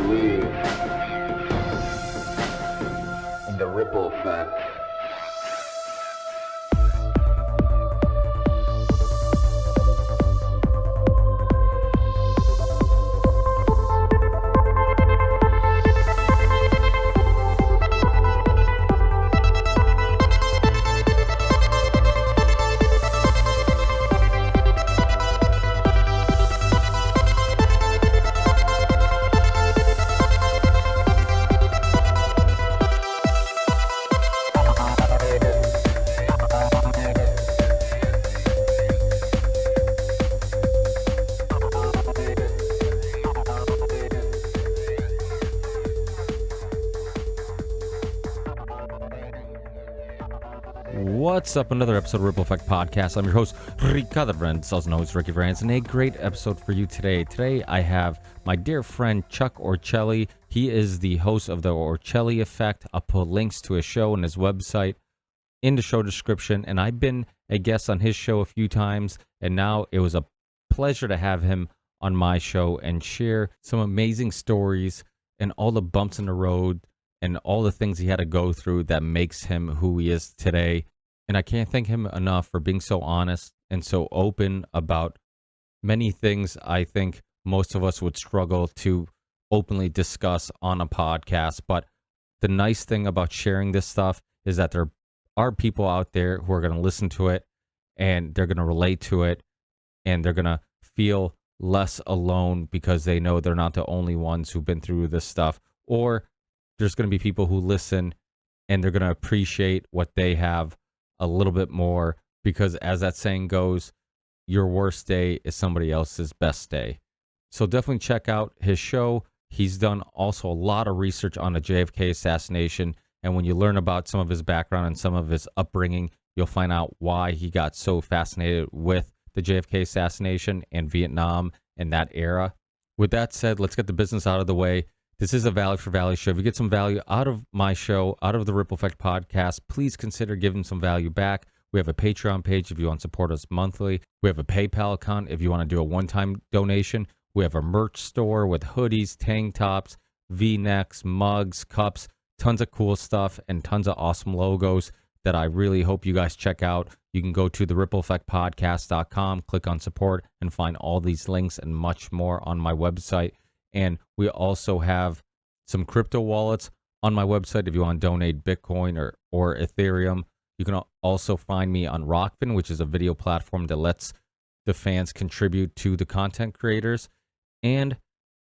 believe in the ripple effect. What's up? Another episode of Ripple Effect Podcast. I'm your host, Ricardo Brands, also known as Ricky Brands, and a great episode for you today. Today, I have my dear friend, Chuck Ochelli. He is the host of the Ochelli Effect. I'll put links to his show and his website in the show description, and I've been a guest on his show a few times, and now it was a pleasure to have him on my show and share some amazing stories and all the bumps in the road and all the things he had to go through that makes him who he is today. And I can't thank him enough for being so honest and so open about many things I think most of us would struggle to openly discuss on a podcast. But the nice thing about sharing this stuff is that there are people out there who are going to listen to it and they're going to relate to it and they're going to feel less alone because they know they're not the only ones who've been through this stuff. Or there's going to be people who listen and they're going to appreciate what they have a little bit more, because as that saying goes, your worst day is somebody else's best day. So definitely check out his show. He's done also a lot of research on the JFK assassination. And when you learn about some of his background and some of his upbringing, you'll find out why he got so fascinated with the JFK assassination and Vietnam and that era. With that said, let's get the business out of the way. This is a Value for Value show. If you get some value out of my show, out of the Ripple Effect podcast, please consider giving some value back. We have a Patreon page if you want to support us monthly. We have a PayPal account if you want to do a one-time donation. We have a merch store with hoodies, tank tops, V-necks, mugs, cups, tons of cool stuff, and tons of awesome logos that I really hope you guys check out. You can go to therippleeffectpodcast.com, click on support, and find all these links and much more on my website. And we also have some crypto wallets on my website if you want to donate Bitcoin or Ethereum. You can also find me on Rockfin, which is a video platform that lets the fans contribute to the content creators. And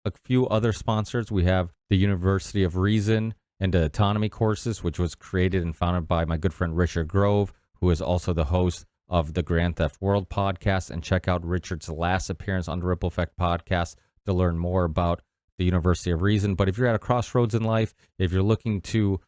a few other sponsors. We have the University of Reason and the Autonomy courses, which was created and founded by my good friend Richard Grove, who is also the host of the Grand Theft World podcast. And check out Richard's last appearance on the Ripple Effect podcast to learn more about the University of Reason. But if you're at a crossroads in life, if you're looking to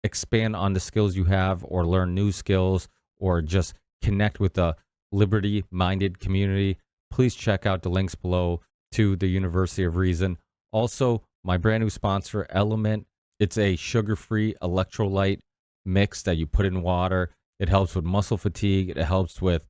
expand on the skills you have or learn new skills or just connect with a liberty-minded community, please check out the links below to the University of Reason. Also, my brand new sponsor, Element. It's a sugar-free electrolyte mix that you put in water. It helps with muscle fatigue. It helps with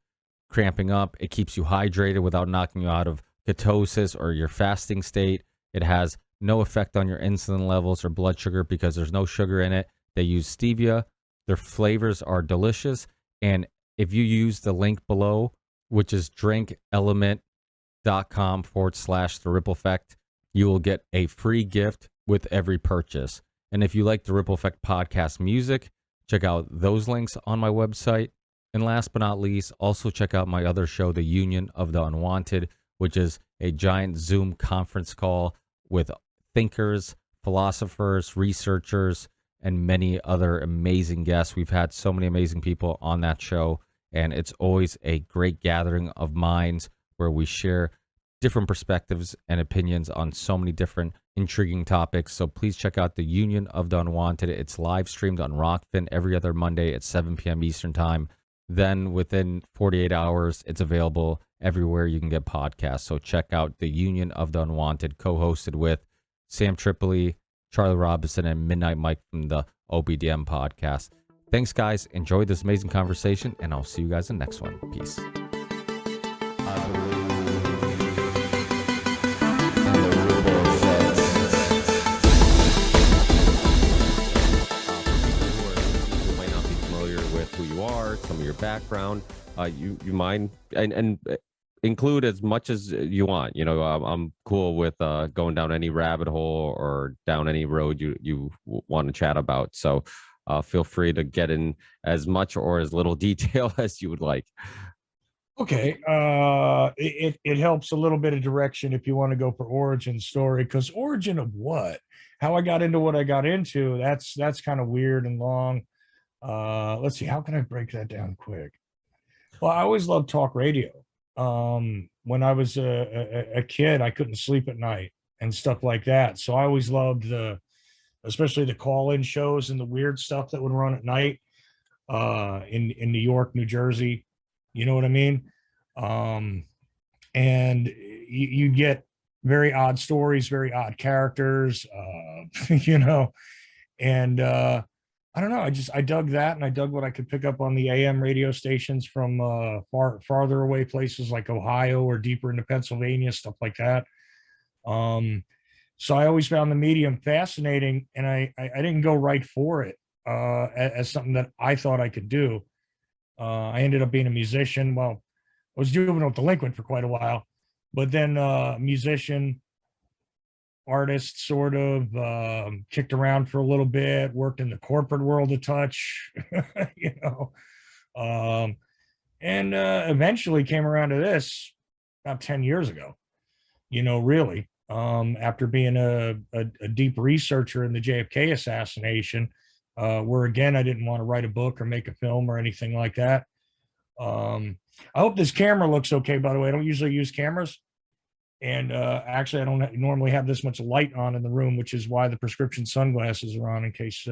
cramping up. It keeps you hydrated without knocking you out of ketosis or your fasting state. It has no effect on your insulin levels or blood sugar because there's no sugar in it. They use stevia. Their flavors are delicious. And if you use the link below, which is drinkelement.com/the Ripple Effect, you will get a free gift with every purchase. And if you like the Ripple Effect podcast music, check out those links on my website. And last but not least, also check out my other show, The Union of the Unwanted, which is a giant Zoom conference call with thinkers, philosophers, researchers, and many other amazing guests. We've had so many amazing people on that show, and it's always a great gathering of minds where we share different perspectives and opinions on so many different intriguing topics. So please check out The Union of the Unwanted. It's live streamed on Rockfin every other Monday at 7 p.m. Eastern Time. Then within 48 hours, it's available everywhere you can get podcasts. So check out The Union of the Unwanted, co-hosted with Sam Tripoli, Charlie Robinson, and Midnight Mike from the OBDM podcast. Thanks, guys. Enjoy this amazing conversation, and I'll see you guys in the next one. Peace. I believe in the ripple effect. some of your background. You mind and include as much as you want. I'm cool with going down any rabbit hole or down any road you want to chat about. So feel free to get in as much or as little detail as you would like. Okay. It helps a little bit of direction if you want to go for origin story, because origin of what? How I got into what I got into, that's kind of weird and long. Let's see, how can I break that down quick? Well, I always loved talk radio. When I was a kid, I couldn't sleep at night and stuff like that. So I always loved especially the call-in shows and the weird stuff that would run at night in New York, New Jersey. You know what I mean? And you get very odd stories, very odd characters, and I don't know. I dug that, and I dug what I could pick up on the AM radio stations from farther away places like Ohio or deeper into Pennsylvania, stuff like that. So I always found the medium fascinating, and I didn't go right for it as something that I thought I could do. I ended up being a musician. Well, I was juvenile delinquent for quite a while, but then musician, artist, sort of kicked around for a little bit, worked in the corporate world a touch, and eventually came around to this about 10 years ago, really, after being a deep researcher in the JFK assassination, where again, I didn't want to write a book or make a film or anything like that. I hope this camera looks okay, by the way. I don't usually use cameras. And actually, I don't normally have this much light on in the room, which is why the prescription sunglasses are on, in case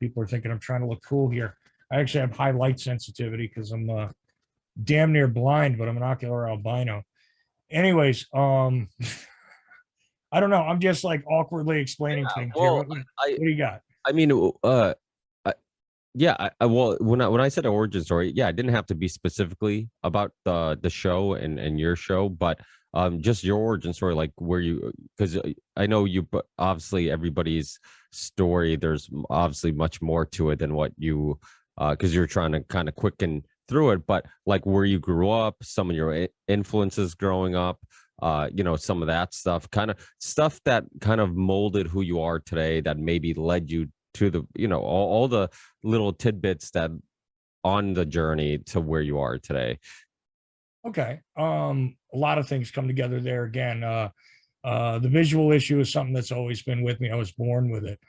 people are thinking I'm trying to look cool here. I actually have high light sensitivity because I'm damn near blind, but I'm an ocular albino. Anyways, I don't know. I'm just like awkwardly explaining things here. What do you got? I mean, well, when I said origin story, yeah, it didn't have to be specifically about the show and your show, but just your origin story, like where you, because I know you, but obviously everybody's story, there's obviously much more to it than what you, because you're trying to kind of quicken through it, but like where you grew up, some of your influences growing up, some of that stuff, kind of stuff that kind of molded who you are today, that maybe led you to the, all the little tidbits that on the journey to where you are today. Okay. A lot of things come together there again. The visual issue is something that's always been with me. I was born with it.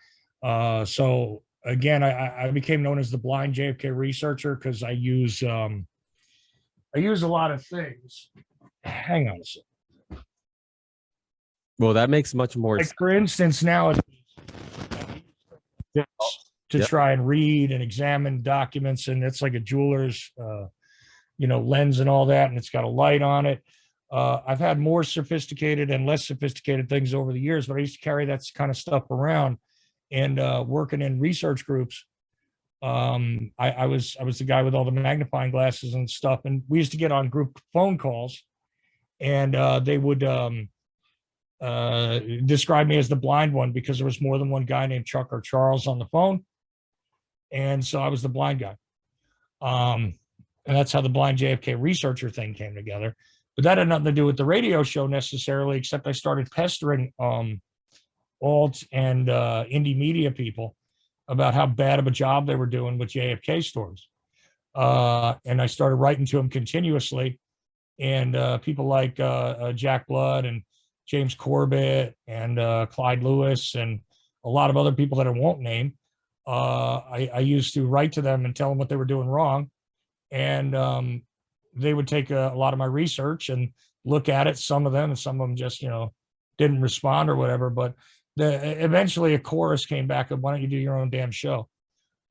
So again, I became known as the blind JFK researcher because I use a lot of things. Hang on a second. Well, that makes much more like sense. For instance, now to try and read and examine documents, and it's like a jeweler's lens and all that, and it's got a light on it. I've had more sophisticated and less sophisticated things over the years, but I used to carry that kind of stuff around. And working in research groups, I was the guy with all the magnifying glasses and stuff, and we used to get on group phone calls, and they would describe me as the blind one because there was more than one guy named Chuck or Charles on the phone, and so I was the blind guy. And that's how the blind JFK researcher thing came together. But that had nothing to do with the radio show necessarily, except I started pestering alt and indie media people about how bad of a job they were doing with JFK stories. And I started writing to them continuously. And people like Jack Blood and James Corbett and Clyde Lewis and a lot of other people that I won't name, I used to write to them and tell them what they were doing wrong. And they would take a lot of my research and look at it, some of them, and some of them just, didn't respond or whatever. But eventually a chorus came back of, why don't you do your own damn show?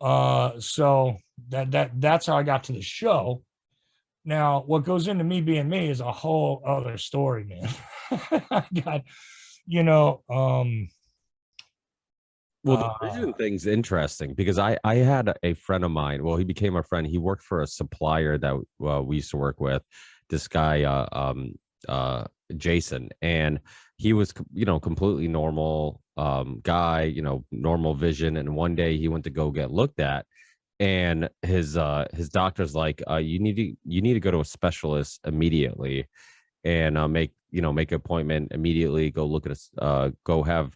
So that's how I got to the show. Now, what goes into me being me is a whole other story, man. I got, Well, the vision thing's interesting because I had a friend of mine. Well, he became a friend. He worked for a supplier that we used to work with. This guy, Jason, and he was, completely normal guy, normal vision. And one day he went to go get looked at, and his doctor's like, you need to go to a specialist immediately, and make an appointment immediately. Go look at us. Go have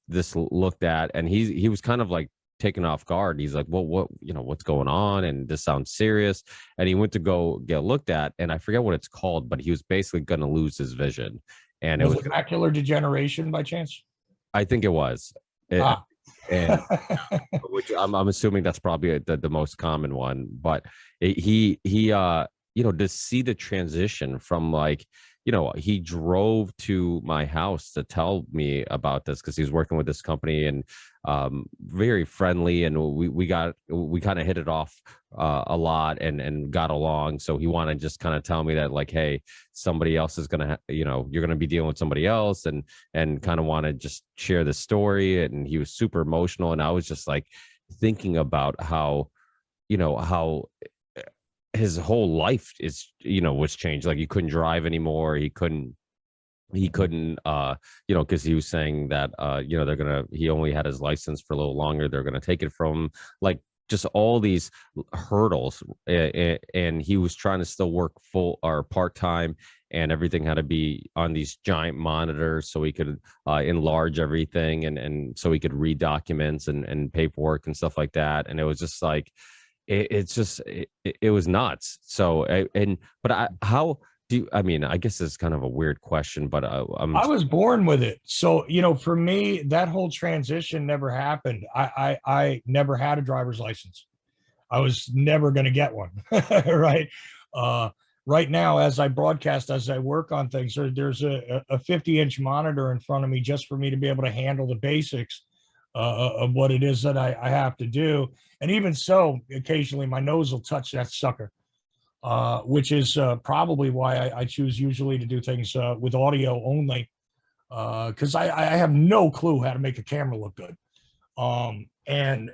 this looked at. And he was kind of like taken off guard. He's like, well, what's going on? And this sounds serious. And he went to go get looked at, and I forget what it's called, but he was basically going to lose his vision. And Was it macular degeneration by chance? I think it was. Ah. And which I'm assuming that's probably the most common one. But he to see the transition from, like, he drove to my house to tell me about this because he was working with this company, and very friendly, and we kind of hit it off a lot and got along. So he wanted to just kind of tell me that, like, hey, somebody else is gonna you're gonna be dealing with somebody else, and kind of want to just share the story. And he was super emotional, and I was just like thinking about how his whole life was changed. Like, he couldn't drive anymore. He couldn't because he was saying that he only had his license for a little longer. They're gonna take it from him, like, just all these hurdles. And he was trying to still work full or part-time, and everything had to be on these giant monitors so he could enlarge everything, and so he could read documents and paperwork and stuff like that. And it was just like, it was nuts. So how do you, I mean, I guess it's kind of a weird question, but I was born with it. So, for me, that whole transition never happened. I never had a driver's license. I was never going to get one. Right. Right now, as I broadcast, as I work on things, there's a 50-inch monitor in front of me just for me to be able to handle the basics of what it is that I have to do. And even so, occasionally my nose will touch that sucker, which is probably why I choose usually to do things with audio only, because I have no clue how to make a camera look good. And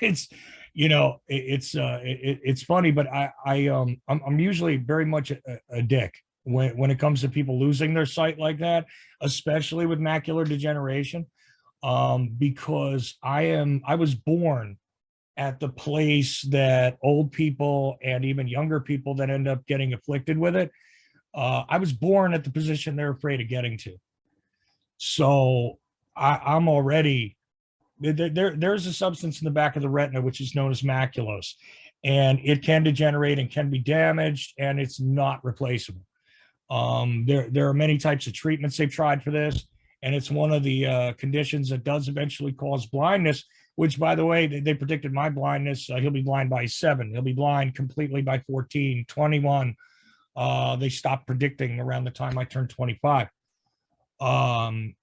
it's, it's funny, but I'm usually very much a dick when it comes to people losing their sight like that, especially with macular degeneration. Because I was born at the place that old people and even younger people that end up getting afflicted with it, I was born at the position they're afraid of getting to. So I'm already, there's a substance in the back of the retina which is known as maculose, and it can degenerate and can be damaged, and it's not replaceable. There are many types of treatments they've tried for this, and it's one of the conditions that does eventually cause blindness, which, by the way, they predicted my blindness. He'll be blind by 7. He'll be blind completely by 14, 21. They stopped predicting around the time I turned 25. And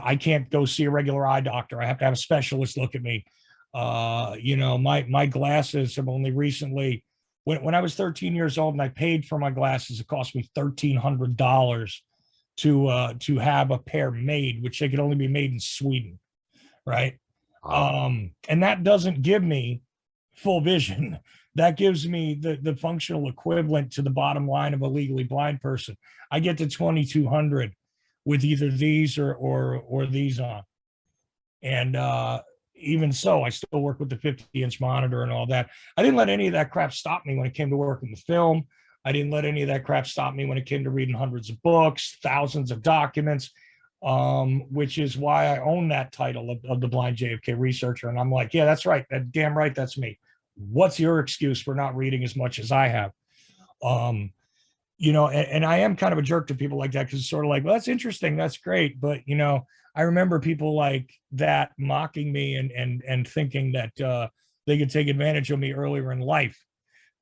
I can't go see a regular eye doctor. I have to have a specialist look at me. My glasses have only recently, when I was 13 years old and I paid for my glasses, it cost me $1,300 to have a pair made, which they could only be made in Sweden, right? And that doesn't give me full vision. That gives me the functional equivalent to the bottom line of a legally blind person. I get to 2,200 with either these or these on. And even so, I still work with the 50-inch monitor and all that. I didn't let any of that crap stop me when it came to working with film. I didn't let any of that crap stop me when it came to reading hundreds of books, thousands of documents, which is why I own that title of the blind JFK researcher. And I'm like, yeah, that's right. That damn right. That's me. What's your excuse for not reading as much as I have? And I am kind of a jerk to people like that, because it's sort of like, well, that's interesting. That's great. But, I remember people like that mocking me and thinking that they could take advantage of me earlier in life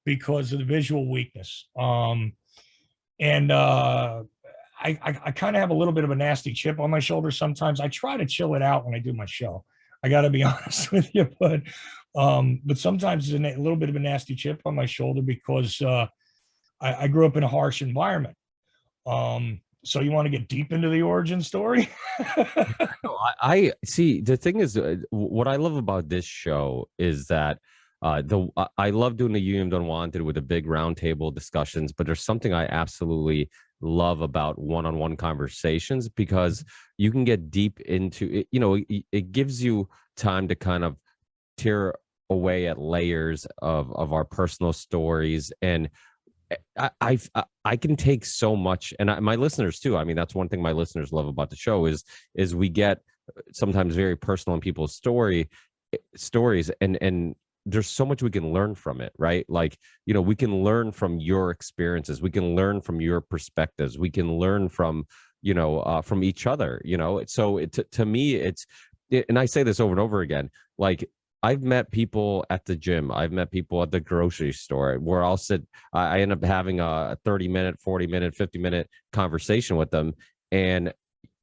because of the visual weakness. I kind of have a little bit of a nasty chip on my shoulder sometimes. I try to chill it out when I do my show. I got to be honest with you, but sometimes there's a little bit of a nasty chip on my shoulder because I grew up in a harsh environment. So you want to get deep into the origin story? No, I see. The thing is, what I love about this show is that I love doing the Union Unwanted with the big roundtable discussions, but there's something I absolutely love about one-on-one conversations, because you can get deep into it. It gives you time to kind of tear away at layers of our personal stories. And I can take so much, and my listeners too. I mean, that's one thing my listeners love about the show is we get sometimes very personal in people's stories, and there's so much we can learn from it, right? Like, we can learn from your experiences, we can learn from your perspectives, we can learn from from each other. So to me, and I say this over and over again, like, I've met people at the gym, I've met people at the grocery store where I end up having a 30-minute, 40-minute, 50-minute conversation with them, and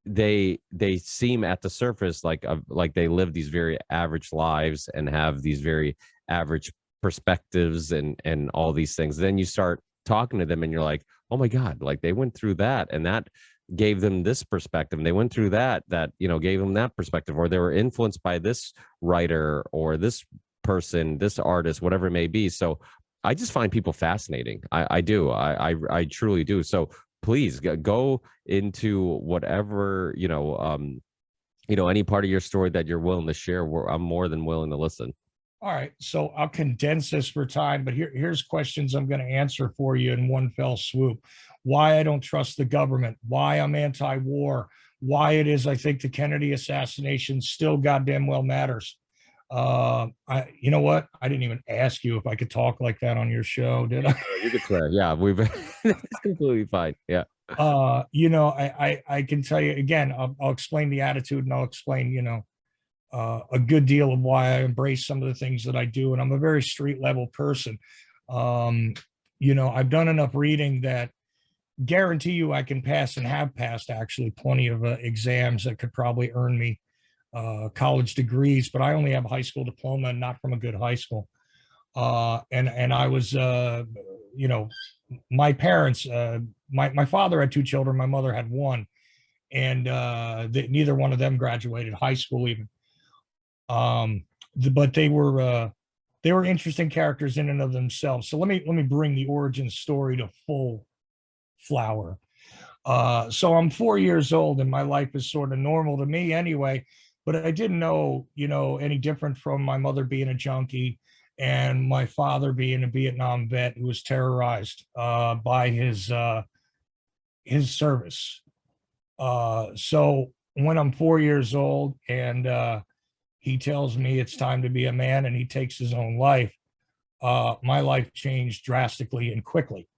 they seem at the surface like they live these very average lives and have these very average perspectives and all these things. Then you start talking to them and you're like, oh my God, like they went through that, and that gave them this perspective, and they went through that gave them that perspective, or they were influenced by this writer or this person, this artist, whatever it may be. So I just find people fascinating. I do. I truly do. So please go into whatever, any part of your story that you're willing to share. I'm more than willing to listen. All right. So I'll condense this for time, but here's questions I'm going to answer for you in one fell swoop. Why I don't trust the government, why I'm anti-war, why it is I think the Kennedy assassination still goddamn well matters. You know what? I didn't even ask you if I could talk like that on your show, did I? You could swear. Yeah, it's completely fine. Yeah. I can tell you again, I'll explain the attitude, and I'll explain, a good deal of why I embrace some of the things that I do. And I'm a very street level person. I've done enough reading that guarantee you I can pass, and have passed actually plenty of exams that could probably earn me college degrees, but I only have a high school diploma, and not from a good high school. And I was, my parents, my father had two children, my mother had one, and neither one of them graduated high school even. But they were interesting characters in and of themselves. So let me bring the origin story to full flower. So I'm 4 years old, and my life is sort of normal to me anyway, but I didn't know, any different from my mother being a junkie and my father being a Vietnam vet who was terrorized by his service. So when I'm 4 years old and he tells me it's time to be a man and he takes his own life, my life changed drastically and quickly.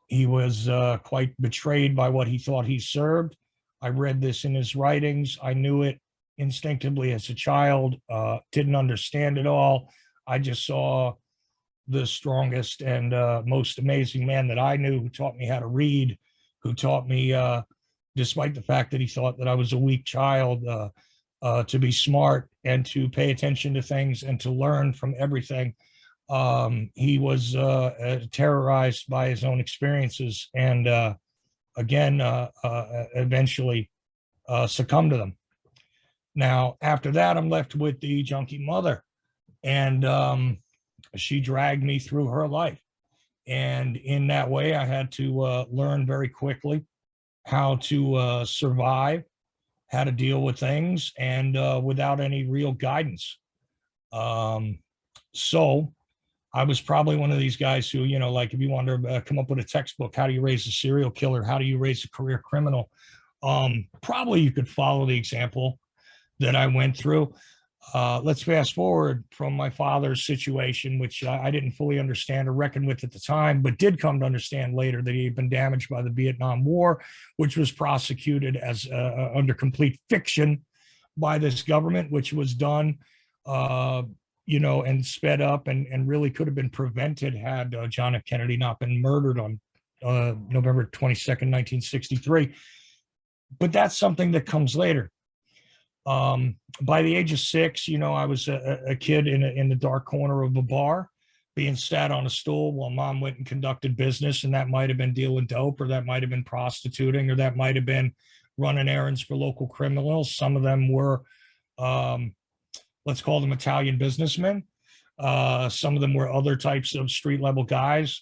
He was quite betrayed by what he thought he served. I read this in his writings. I knew it instinctively as a child, didn't understand it all. I just saw the strongest and most amazing man that I knew, who taught me how to read, who taught me, despite the fact that he thought that I was a weak child, to be smart and to pay attention to things and to learn from everything. He was terrorized by his own experiences, and eventually succumbed to them. Now, after that, I'm left with the junkie mother, and she dragged me through her life. And in that way, I had to learn very quickly how to survive, how to deal with things, and without any real guidance. So I was probably one of these guys who, like if you want to come up with a textbook, how do you raise a serial killer? How do you raise a career criminal? Probably you could follow the example that I went through. Let's fast forward from my father's situation, which I didn't fully understand or reckon with at the time, but did come to understand later, that he had been damaged by the Vietnam War, which was prosecuted as under complete fiction by this government, which was done, and sped up and really could have been prevented had John F. Kennedy not been murdered on November 22nd, 1963. But that's something that comes later. By the age of 6, I was a kid in the dark corner of a bar, being sat on a stool while mom went and conducted business. And that might have been dealing dope, or that might have been prostituting, or that might have been running errands for local criminals. Some of them were, let's call them Italian businessmen. Some of them were other types of street level guys.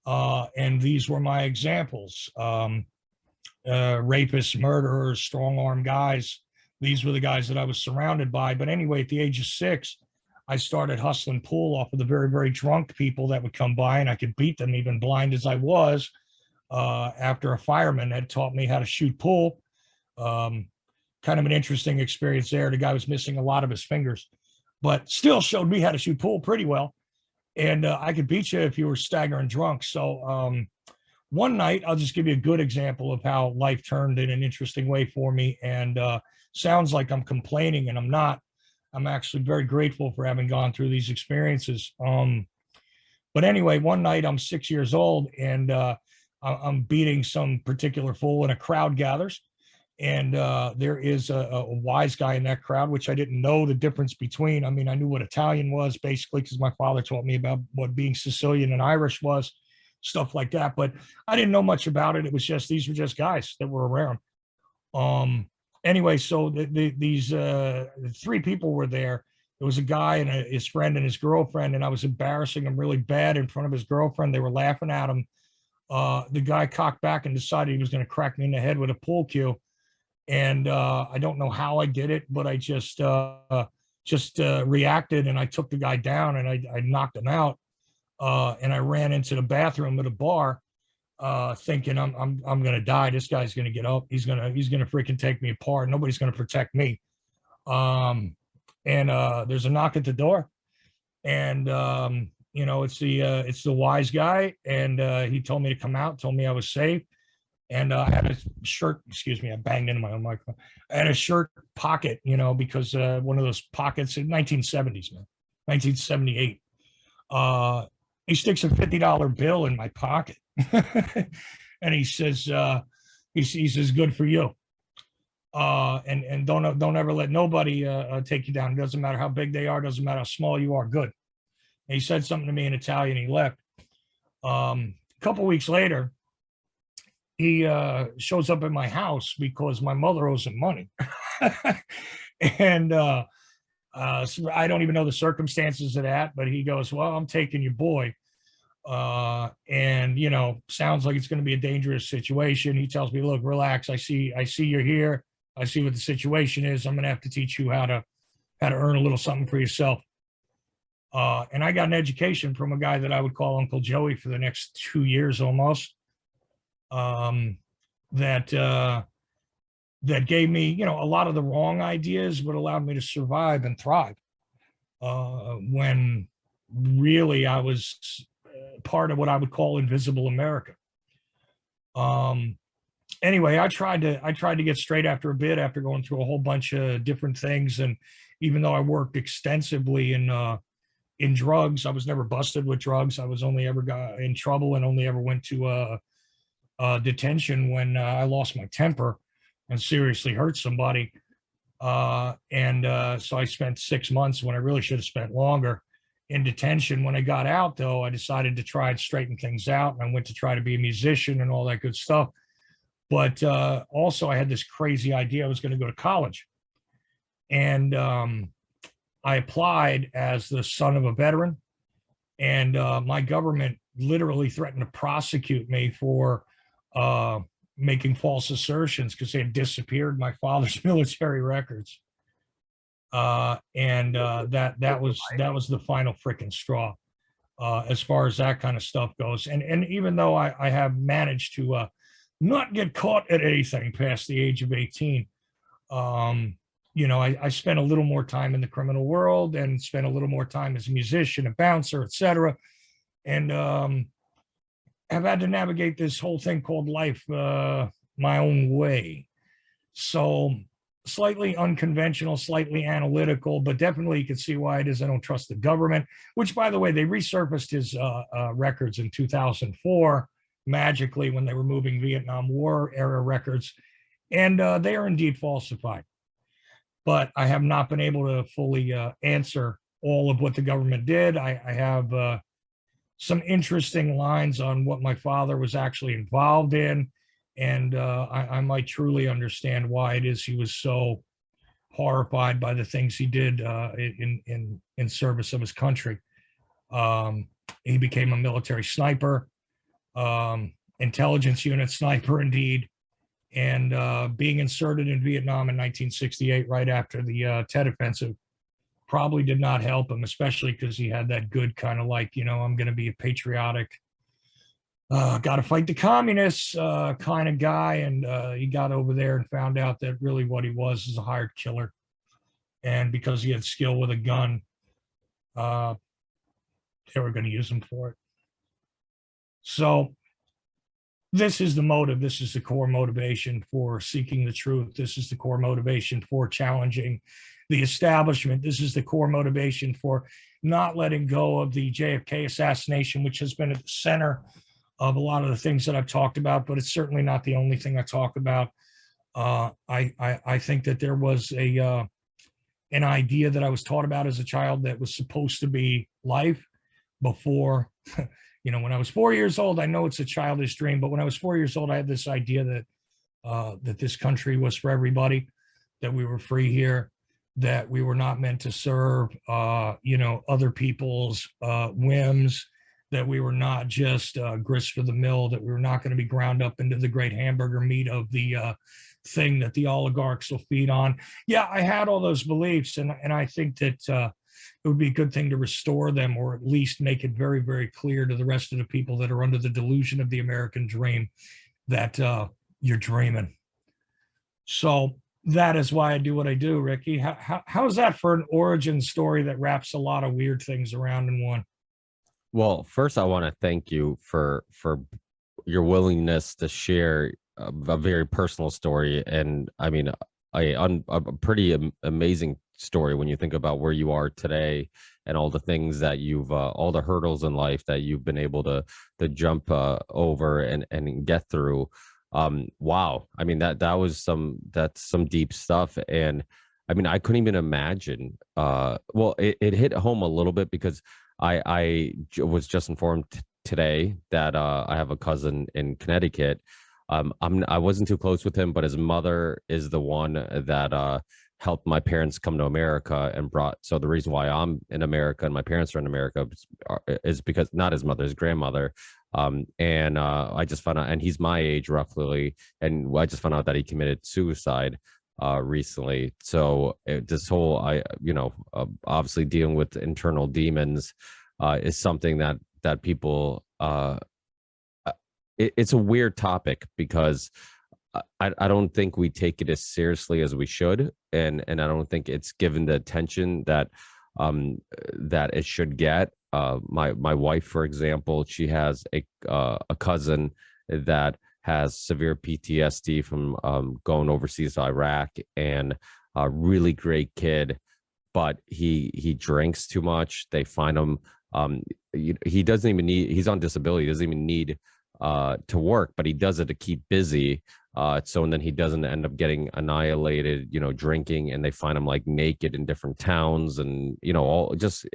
And these were my examples. Rapists, murderers, strong arm guys. These were the guys that I was surrounded by. But anyway, at the age of 6, I started hustling pool off of the very, very drunk people that would come by, and I could beat them, even blind as I was, after a fireman had taught me how to shoot pool. Um, Kind of an interesting experience there. The guy was missing a lot of his fingers, but still showed me how to shoot pool pretty well. And I could beat you if you were staggering drunk. So one night, I'll just give you a good example of how life turned in an interesting way for me. And sounds like I'm complaining, and I'm not. I'm actually very grateful for having gone through these experiences. But anyway, one night I'm 6 years old, and I'm beating some particular fool, and a crowd gathers. And there is a wise guy in that crowd, which I didn't know the difference between. I mean, I knew what Italian was basically because my father taught me about what being Sicilian and Irish was, stuff like that. But I didn't know much about it. It was just, these were just guys that were around. Anyway, so these three people were there. There was a guy and his friend and his girlfriend, and I was embarrassing him really bad in front of his girlfriend. They were laughing at him. The guy cocked back and decided he was going to crack me in the head with a pool cue. And I don't know how I did it, but I just reacted, and I took the guy down, and I knocked him out. And I ran into the bathroom at a bar, thinking I'm gonna die. This guy's gonna get up. He's gonna freaking take me apart. Nobody's gonna protect me. And there's a knock at the door, and it's the wise guy, and he told me to come out, told me I was safe. And I had a shirt, excuse me, I banged into my own microphone. I had a shirt pocket, because one of those pockets in 1970s, man, 1978. He sticks a $50 bill in my pocket. And he says, he says, good for you. And don't ever let nobody take you down. It doesn't matter how big they are. Doesn't matter how small you are. Good. And he said something to me in Italian. He left. A couple weeks later, he shows up at my house because my mother owes him money. And so I don't even know the circumstances of that, but he goes, well, I'm taking your boy. And sounds like it's going to be a dangerous situation. He tells me, look, relax. I see you're here. I see what the situation is. I'm going to have to teach you how to earn a little something for yourself. And I got an education from a guy that I would call Uncle Joey for the next 2 years almost. That gave me, a lot of the wrong ideas, but allowed me to survive and thrive. When really I was part of what I would call invisible America. Anyway, I tried to get straight after a bit after going through a whole bunch of different things. And even though I worked extensively in drugs, I was never busted with drugs. I was only ever got in trouble and only ever went to detention when I lost my temper and seriously hurt somebody. So I spent 6 months when I really should have spent longer in detention. When I got out, though, I decided to try and straighten things out. And I went to try to be a musician and all that good stuff. But also I had this crazy idea I was going to go to college. And I applied as the son of a veteran. And my government literally threatened to prosecute me for making false assertions because they had disappeared my father's military records. That was the final freaking straw as far as that kind of stuff goes. And even though I have managed to not get caught at anything past the age of 18, I spent a little more time in the criminal world and spent a little more time as a musician, a bouncer, etc. And have had to navigate this whole thing called life my own way. So slightly unconventional, slightly analytical, but definitely you can see why it is I don't trust the government, which, by the way, they resurfaced his records in 2004 magically when they were moving Vietnam War era records. And they are indeed falsified. But I have not been able to fully answer all of what the government did. I have some interesting lines on what my father was actually involved in. And I might truly understand why it is he was so horrified by the things he did in service of his country. He became a military sniper, intelligence unit sniper, indeed. And being inserted in Vietnam in 1968, right after the Tet Offensive, probably did not help him, especially because he had that good kind of like, I'm going to be a patriotic, got to fight the communists kind of guy. And he got over there and found out that really what he was is a hired killer. And because he had skill with a gun, uh, they were going to use him for it. So this is the motive. This is the core motivation for seeking the truth. This is the core motivation for challenging the establishment. This is the core motivation for not letting go of the JFK assassination, which has been at the center of a lot of the things that I've talked about, but it's certainly not the only thing I talk about. I think that there was an idea that I was taught about as a child that was supposed to be life before. When I was 4 years old, I know it's a childish dream, but when I was 4 years old, I had this idea that this country was for everybody, that we were free here, that we were not meant to serve, other people's whims, that we were not just grist for the mill, that we were not going to be ground up into the great hamburger meat of the thing that the oligarchs will feed on. Yeah, I had all those beliefs, and I think that it would be a good thing to restore them, or at least make it very, very clear to the rest of the people that are under the delusion of the American dream that you're dreaming. So that is why I do what I do, Ricky. How's that for an origin story that wraps a lot of weird things around in one? Well, first, I want to thank you for your willingness to share a very personal story, and I mean, a pretty amazing story when you think about where you are today and all the things that you've all the hurdles in life that you've been able to jump over and get through. Wow, I mean, that's some deep stuff. And I mean, I couldn't even imagine. Well, it hit home a little bit because was just informed today that I have a cousin in Connecticut. I wasn't too close with him, but his mother is the one that helped my parents come to America and brought. So the reason why I'm in America and my parents are in America is because not his mother, his grandmother. And I just found out, and he's my age roughly, and I just found out that he committed suicide recently. So this whole, obviously dealing with internal demons is something that people. It's a weird topic because I don't think we take it as seriously as we should, and I don't think it's given the attention that it should get. My wife, for example, she has a cousin that has severe PTSD from going overseas to Iraq, and a really great kid, but he drinks too much. They find him. He doesn't even need. He's on disability. He doesn't even need to work, but he does it to keep busy. And then he doesn't end up getting annihilated, drinking, and they find him like naked in different towns, and all just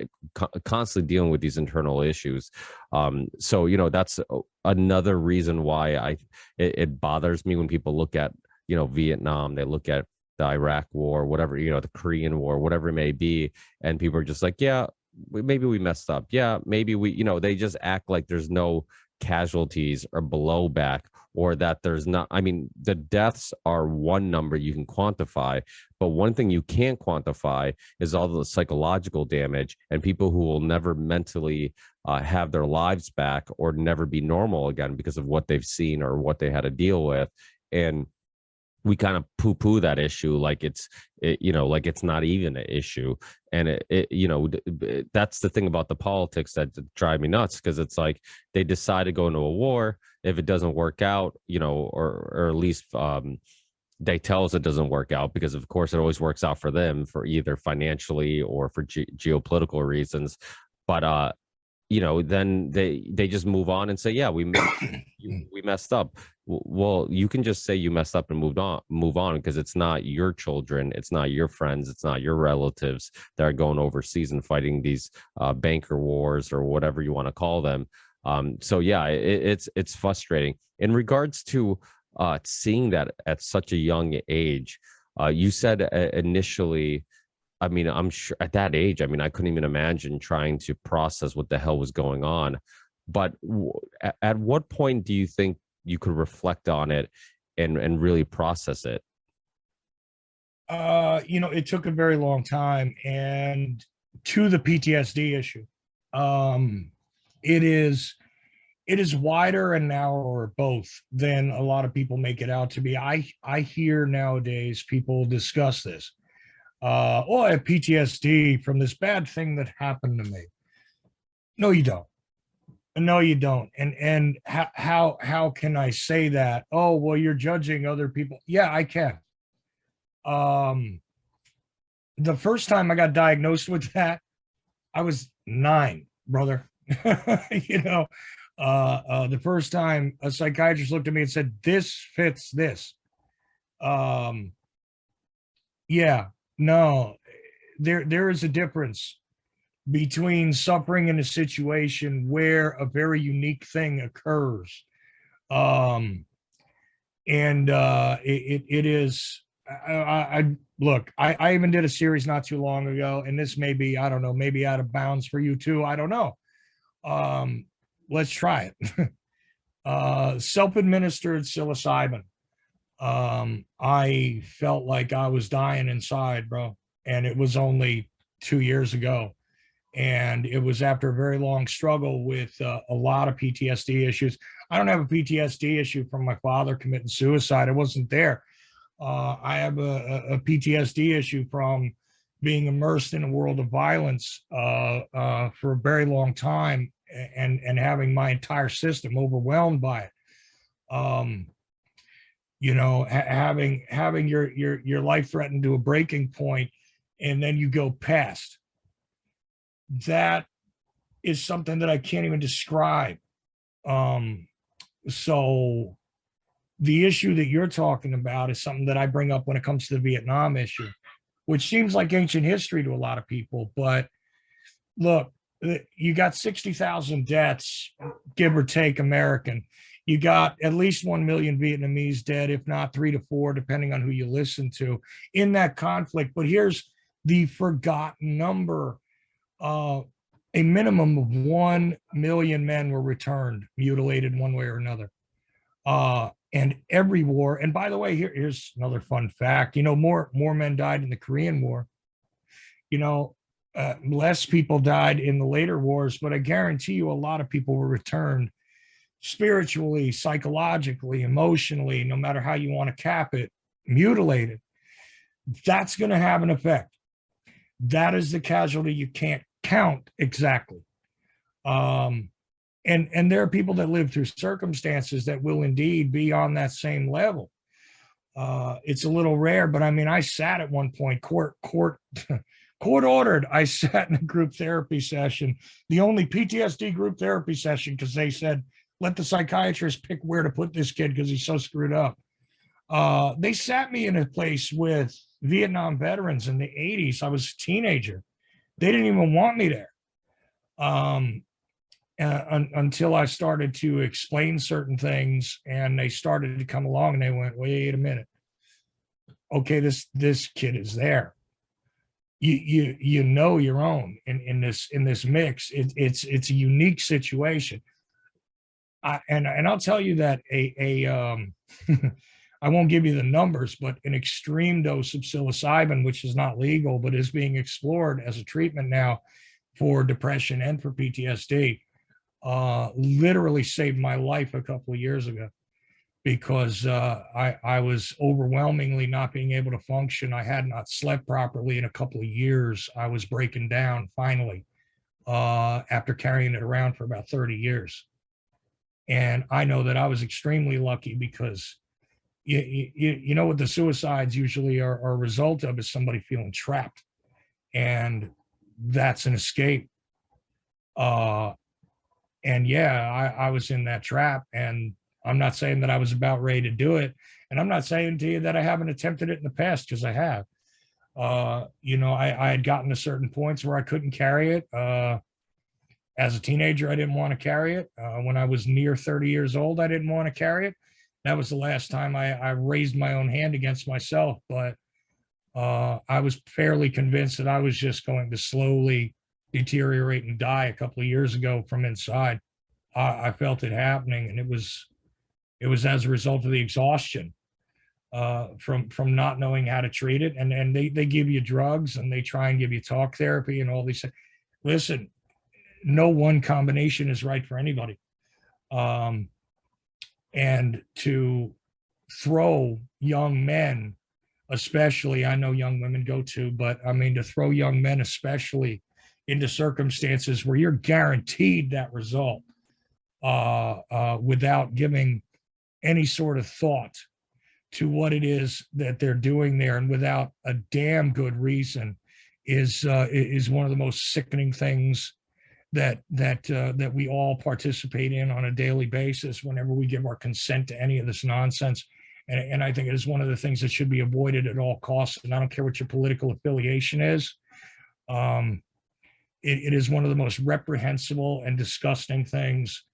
constantly dealing with these internal issues. That's another reason why it bothers me when people look at Vietnam, they look at the Iraq War, whatever, the Korean War, whatever it may be, and people are just like, yeah, maybe we messed up, yeah, maybe we, they just act like there's no casualties or blowback, or that there's not. I mean, the deaths are one number you can quantify, but one thing you can't quantify is all the psychological damage and people who will never mentally have their lives back or never be normal again because of what they've seen or what they had to deal with. And we kind of poo-poo that issue like it's not even an issue. And that's the thing about the politics that drive me nuts, because it's like they decide to go into a war. If it doesn't work out, or at least they tell us it doesn't work out, because of course it always works out for them, for either financially or for geopolitical reasons. But then they just move on and say, yeah, we messed up. Well, you can just say you messed up and move on, because it's not your children, it's not your friends, it's not your relatives that are going overseas and fighting these banker wars or whatever you want to call them. So yeah, it's frustrating. In regards to seeing that at such a young age, you said initially, I mean, I'm sure at that age, I mean, I couldn't even imagine trying to process what the hell was going on. But at what point do you think you could reflect on it and really process it? It took a very long time, and to the PTSD issue, um, it is it is wider and narrower both than a lot of people make it out to be. I hear nowadays people discuss this. Oh, I have PTSD from this bad thing that happened to me. No, you don't. No, you don't. And how can I say that? Oh, well, you're judging other people. Yeah, I can. Um, the first time I got diagnosed with that, I was 9, brother. you know, the first time a psychiatrist looked at me and said, "This fits this." Um, yeah, no, there is a difference between suffering in a situation where a very unique thing occurs. Um, and it is. I look. I even did a series not too long ago, and this may be, I don't know, maybe out of bounds for you too. I don't know. Um, let's try it. Self-administered psilocybin. I felt like I was dying inside, bro, and it was only 2 years ago, and it was after a very long struggle with a lot of PTSD issues. I don't have a PTSD issue from my father committing suicide. I wasn't there. I have a PTSD issue from being immersed in a world of violence for a very long time, and having my entire system overwhelmed by it. Um, having your life threatened to a breaking point, and then you go past. That is something that I can't even describe. So the issue that you're talking about is something that I bring up when it comes to the Vietnam issue, which seems like ancient history to a lot of people. But look, you got 60,000 deaths, give or take, American. You got at least 1 million Vietnamese dead, if not 3 to 4, depending on who you listen to, in that conflict. But here's the forgotten number. A minimum of 1 million men were returned, mutilated one way or another. And every war, and by the way, here's another fun fact, more men died in the Korean War. Less people died in the later wars, but I guarantee you a lot of people were returned spiritually, psychologically, emotionally, no matter how you want to cap it, mutilated. That's going to have an effect. That is the casualty you can't count exactly. And there are people that live through circumstances that will indeed be on that same level. It's a little rare, but I mean, I sat at one point, court ordered. I sat in a group therapy session, the only PTSD group therapy session, because they said, let the psychiatrist pick where to put this kid because he's so screwed up. They sat me in a place with Vietnam veterans in the 80s. I was a teenager. They didn't even want me there. Until I started to explain certain things, and they started to come along, and they went, wait a minute. Okay, this kid is there. You know your own in this mix. It's a unique situation. And I'll tell you that I won't give you the numbers, but an extreme dose of psilocybin, which is not legal, but is being explored as a treatment now for depression and for PTSD, literally saved my life a couple of years ago, because I was overwhelmingly not being able to function. I had not slept properly in a couple of years. I was breaking down finally, after carrying it around for about 30 years. And I know that I was extremely lucky, because you know what the suicides usually are a result of is somebody feeling trapped, and that's an escape. And yeah, I was in that trap, and I'm not saying that I was about ready to do it, and I'm not saying to you that I haven't attempted it in the past, because I have. I had gotten to certain points where I couldn't carry it. As a teenager, I didn't want to carry it. When I was near 30 years old, I didn't want to carry it. That was the last time I raised my own hand against myself. But I was fairly convinced that I was just going to slowly deteriorate and die a couple of years ago from inside. I felt it happening, and it was as a result of the exhaustion. from not knowing how to treat it, and they give you drugs and they try and give you talk therapy and all these things. Listen, no one combination is right for anybody. And to throw young men, especially, I know young women go too, but I mean, to throw young men, especially, into circumstances where you're guaranteed that result without giving any sort of thought to what it is that they're doing there, and without a damn good reason, is one of the most sickening things that we all participate in on a daily basis whenever we give our consent to any of this nonsense. And I think it is one of the things that should be avoided at all costs. And I don't care what your political affiliation is. It is one of the most reprehensible and disgusting things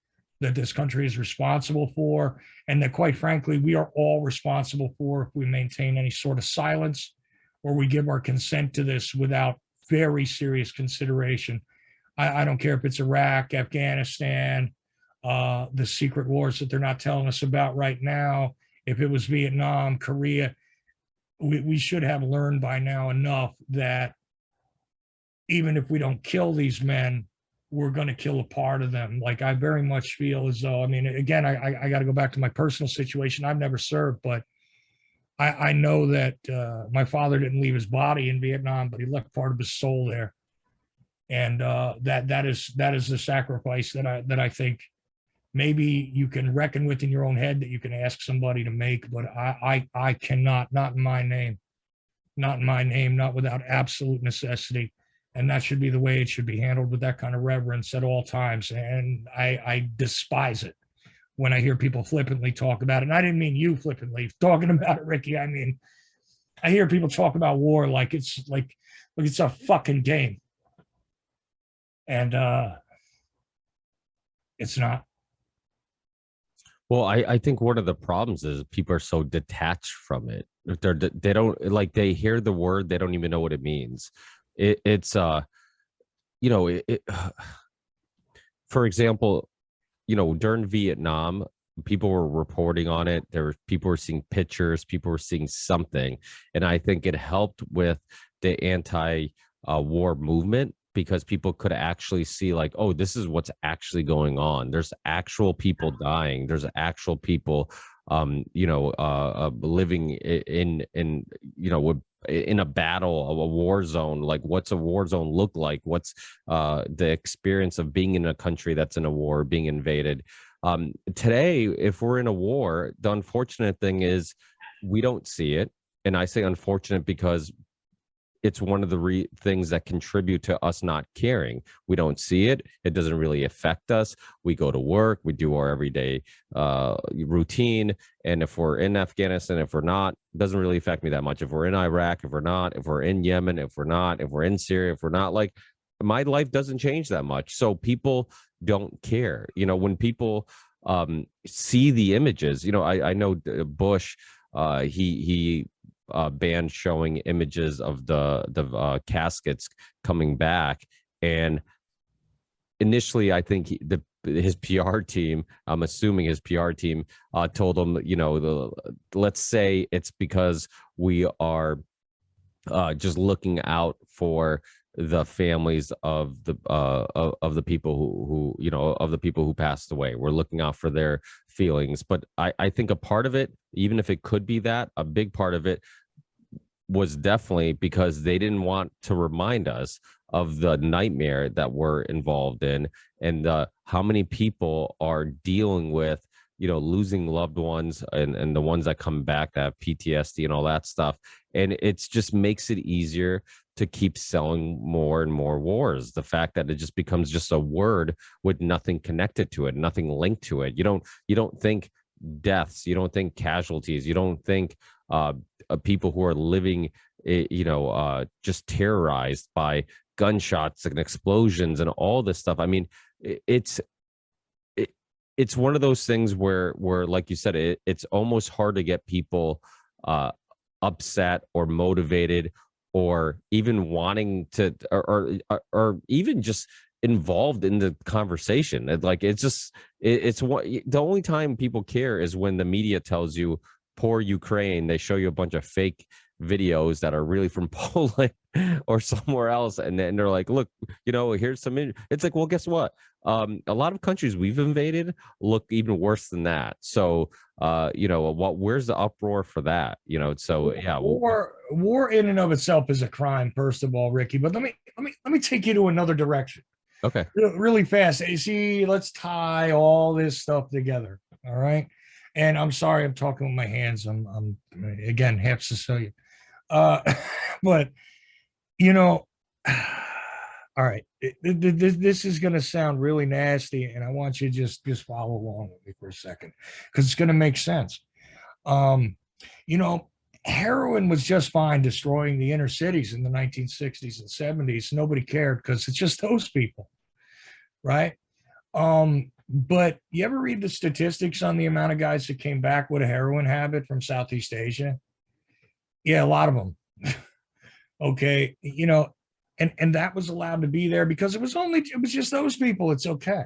that this country is responsible for, and that, quite frankly, we are all responsible for if we maintain any sort of silence or we give our consent to this without very serious consideration. I don't care if it's Iraq, Afghanistan, the secret wars that they're not telling us about right now, if it was Vietnam, Korea. We should have learned by now enough that even if we don't kill these men, we're going to kill a part of them. Like, I very much feel as though, I mean, again, I got to go back to my personal situation. I've never served, but I know that my father didn't leave his body in Vietnam, but he left part of his soul there. And that is the sacrifice that I think maybe you can reckon with in your own head, that you can ask somebody to make, but I cannot, not in my name, not without absolute necessity. And that should be the way it should be handled, with that kind of reverence at all times. And I despise it when I hear people flippantly talk about it. And I didn't mean you flippantly talking about it, Ricky. I mean, I hear people talk about war like it's a fucking game. And it's not. Well, I think one of the problems is people are so detached from it. They don't, like, they hear the word, they don't even know what it means. It's for example, during Vietnam, people were reporting on it. People were seeing pictures, people were seeing something, and I think it helped with the anti-war movement, because people could actually see, like, oh, this is what's actually going on. There's actual people dying. There's actual people, living in a battle, a war zone. Like, what's a war zone look like? What's the experience of being in a country that's in a war, being invaded? Today, if we're in a war, the unfortunate thing is we don't see it. And I say unfortunate because it's one of the things that contribute to us not caring. We don't see it. It doesn't really affect us. We go to work. We do our everyday routine. And if we're in Afghanistan, if we're not, it doesn't really affect me that much. If we're in Iraq, if we're not, if we're in Yemen, if we're not, if we're in Syria, if we're not, like, my life doesn't change that much. So people don't care. When people see the images, I know Bush, he banned showing images of the caskets coming back, and initially I think his PR team, I'm assuming his PR team, told him, let's say it's because we are just looking out for the families of the people who passed away. We're looking out for their feelings. But I think a part of it, even if it could be that, a big part of it was definitely because they didn't want to remind us of the nightmare that we're involved in, and how many people are dealing with, losing loved ones, and the ones that come back that have PTSD and all that stuff. And it just makes it easier to keep selling more and more wars. The fact that it just becomes just a word with nothing connected to it, nothing linked to it. You don't think deaths, you don't think casualties, you don't think people who are living, just terrorized by gunshots and explosions and all this stuff. I mean, it's one of those things where like you said, it's almost hard to get people upset or motivated, or even wanting to, or even just involved in the conversation. Like, it's the only time people care is when the media tells you poor Ukraine, they show you a bunch of fake videos that are really from Poland or somewhere else, and then they're like, look, here's some it's like, well, guess what, a lot of countries we've invaded look even worse than that. So where's the uproar for that? So yeah, war in and of itself is a crime, first of all, Ricky, but let me take you to another direction. Okay. Really fast. See, let's tie all this stuff together. All right. And I'm sorry, I'm talking with my hands. I'm again half Sicilian. But all right. This is going to sound really nasty, and I want you to just follow along with me for a second, because it's going to make sense. You know, heroin was just fine destroying the inner cities in the 1960s and 70s. Nobody cared because it's just those people, right? But you ever read the statistics on the amount of guys that came back with a heroin habit from Southeast Asia? Yeah, a lot of them. Okay, and that was allowed to be there because it was just those people. It's okay.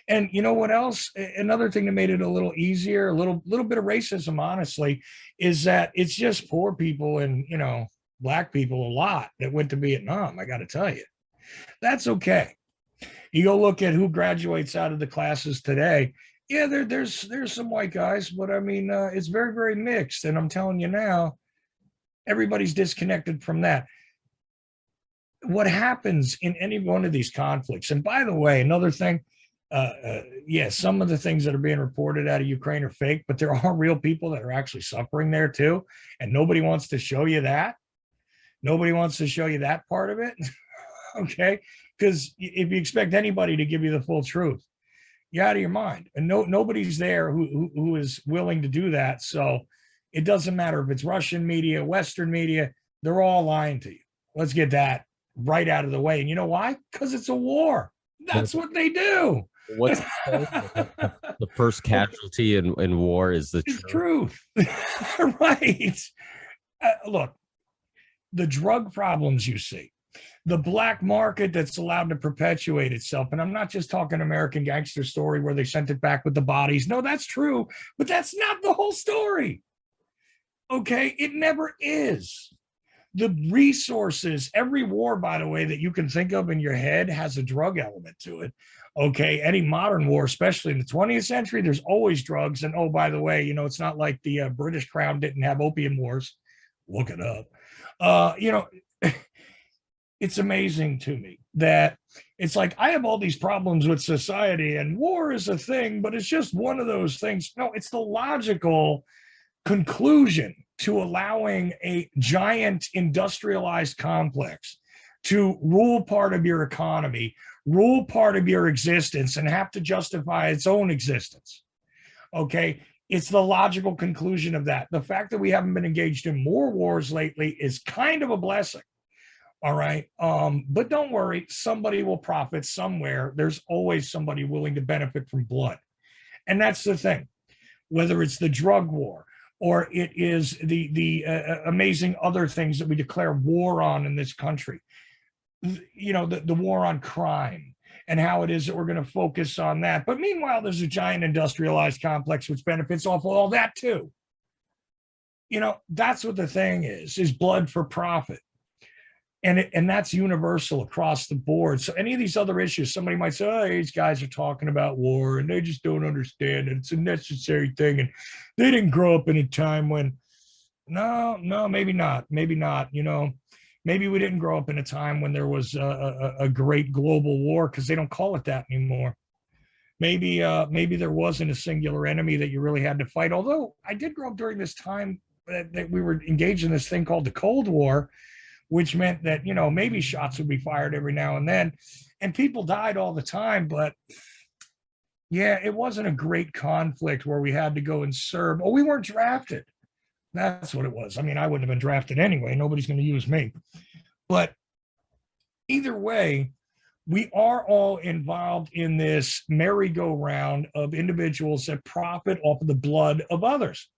And you know what else? Another thing that made it a little easier, a little bit of racism, honestly, is that it's just poor people and black people a lot that went to Vietnam. I got to tell you, that's okay. You go look at who graduates out of the classes today. Yeah, there's some white guys, but I mean, it's very, very mixed. And I'm telling you now, everybody's disconnected from that. What happens in any one of these conflicts, and by the way, another thing, some of the things that are being reported out of Ukraine are fake, but there are real people that are actually suffering there too. And nobody wants to show you that. Nobody wants to show you that part of it. Okay. Because if you expect anybody to give you the full truth, you're out of your mind. And nobody's there who is willing to do that. So it doesn't matter if it's Russian media, Western media, they're all lying to you. Let's get that right out of the way. And you know why? Because it's a war. That's what they do. What's the first casualty in war is the truth. Right. Look, the drug problems you see, the black market that's allowed to perpetuate itself. And I'm not just talking American Gangster Story where they sent it back with the bodies. No, that's true, but that's not the whole story. Okay, it never is. The resources, every war, by the way, that you can think of in your head has a drug element to it. Okay, any modern war, especially in the 20th century, there's always drugs. And oh, by the way, it's not like the British Crown didn't have opium wars. Look it up. It's amazing to me that it's like I have all these problems with society and war is a thing, but it's just one of those things. No, it's the logical conclusion to allowing a giant industrialized complex to rule part of your economy, rule part of your existence, and have to justify its own existence. Okay, it's the logical conclusion of that. The fact that we haven't been engaged in more wars lately is kind of a blessing. All right. But don't worry, somebody will profit somewhere. There's always somebody willing to benefit from blood. And that's the thing, whether it's the drug war, or it is the amazing other things that we declare war on in this country. The war on crime and how it is that we're going to focus on that. But meanwhile, there's a giant industrialized complex which benefits off of all that too. That's what the thing is blood for profit. And that's universal across the board. So any of these other issues, somebody might say, oh, these guys are talking about war and they just don't understand it. It's a necessary thing. And they didn't grow up in a time when, no, maybe not. Maybe not. Maybe we didn't grow up in a time when there was a great global war, because they don't call it that anymore. Maybe there wasn't a singular enemy that you really had to fight. Although I did grow up during this time that we were engaged in this thing called the Cold War, which meant that, maybe shots would be fired every now and then, and people died all the time. But yeah, it wasn't a great conflict where we had to go and serve. Oh, we weren't drafted. That's what it was. I mean, I wouldn't have been drafted anyway. Nobody's going to use me. But either way, we are all involved in this merry-go-round of individuals that profit off of the blood of others.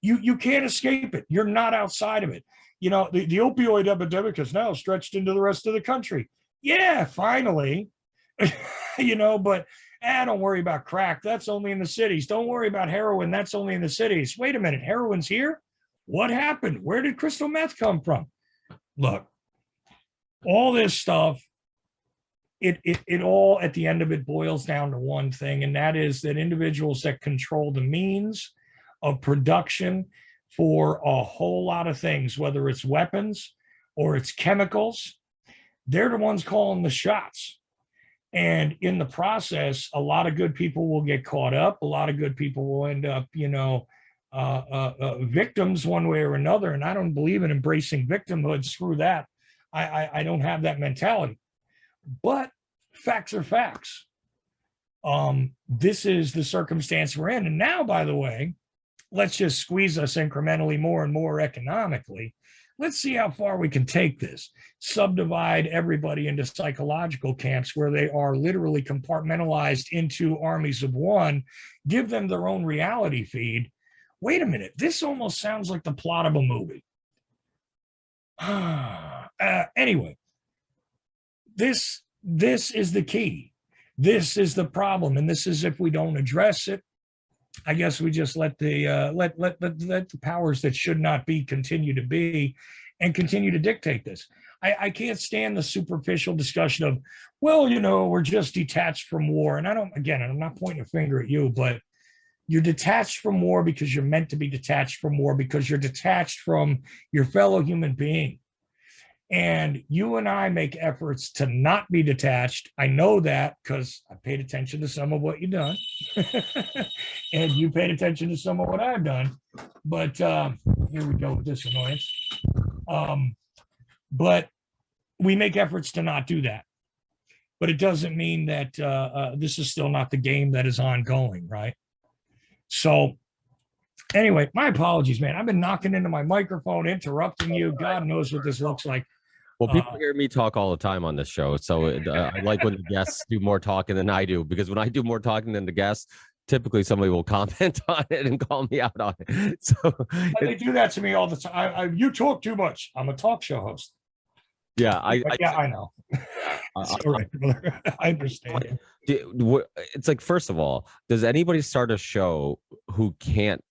You can't escape it. You're not outside of it. The opioid epidemic has now stretched into the rest of the country. Yeah, finally. But Don't worry about crack. That's only in the cities. Don't worry about heroin. That's only in the cities. Wait a minute. Heroin's here? What happened? Where did crystal meth come from? Look, all this stuff, it all at the end of it boils down to one thing, and that is that individuals that control the means of production for a whole lot of things, whether it's weapons or it's chemicals, they're the ones calling the shots. And in the process, a lot of good people will get caught up. A lot of good people will end up, victims one way or another. And I don't believe in embracing victimhood. Screw that. I don't have that mentality. But facts are facts. This is the circumstance we're in. And now, by the way, let's just squeeze us incrementally more and more economically. Let's see how far we can take this. Subdivide everybody into psychological camps where they are literally compartmentalized into armies of one, give them their own reality feed. Wait a minute, this almost sounds like the plot of a movie. Anyway, this is the key. This is the problem, and this is, if we don't address it, I guess we just let the powers that should not be continue to be, and continue to dictate this. I can't stand the superficial discussion of, well, we're just detached from war. And I'm not pointing a finger at you, but you're detached from war because you're meant to be detached from war, because you're detached from your fellow human being. And you and I make efforts to not be detached. I know that because I paid attention to some of what you've done. And you paid attention to some of what I've done. But here we go with this annoyance. But we make efforts to not do that. But it doesn't mean that this is still not the game that is ongoing, right? So anyway, my apologies, man. I've been knocking into my microphone, interrupting you. God knows what this looks like. Well, people hear me talk all the time on this show, so I like when the guests do more talking than I do, because when I do more talking than the guests, typically somebody will comment on it and call me out on it. So they do that to me all the time. You talk too much. I'm a talk show host. Yeah, I know. All right, brother. I understand. It's like, first of all, does anybody start a show who can't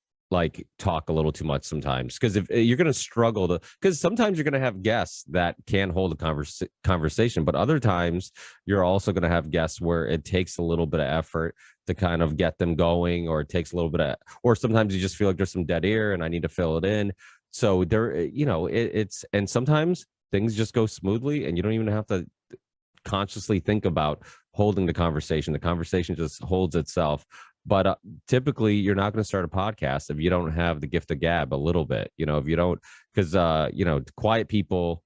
talk a little too much sometimes? Because if you're going to struggle because sometimes you're going to have guests that can hold a conversation, but other times you're also going to have guests where it takes a little bit of effort to kind of get them going, or it takes a little bit or sometimes you just feel like there's some dead air and I need to fill it in. So there, and sometimes things just go smoothly and you don't even have to consciously think about holding the conversation. The conversation just holds itself. But typically, you're not going to start a podcast if you don't have the gift of gab a little bit. If you don't, because quiet people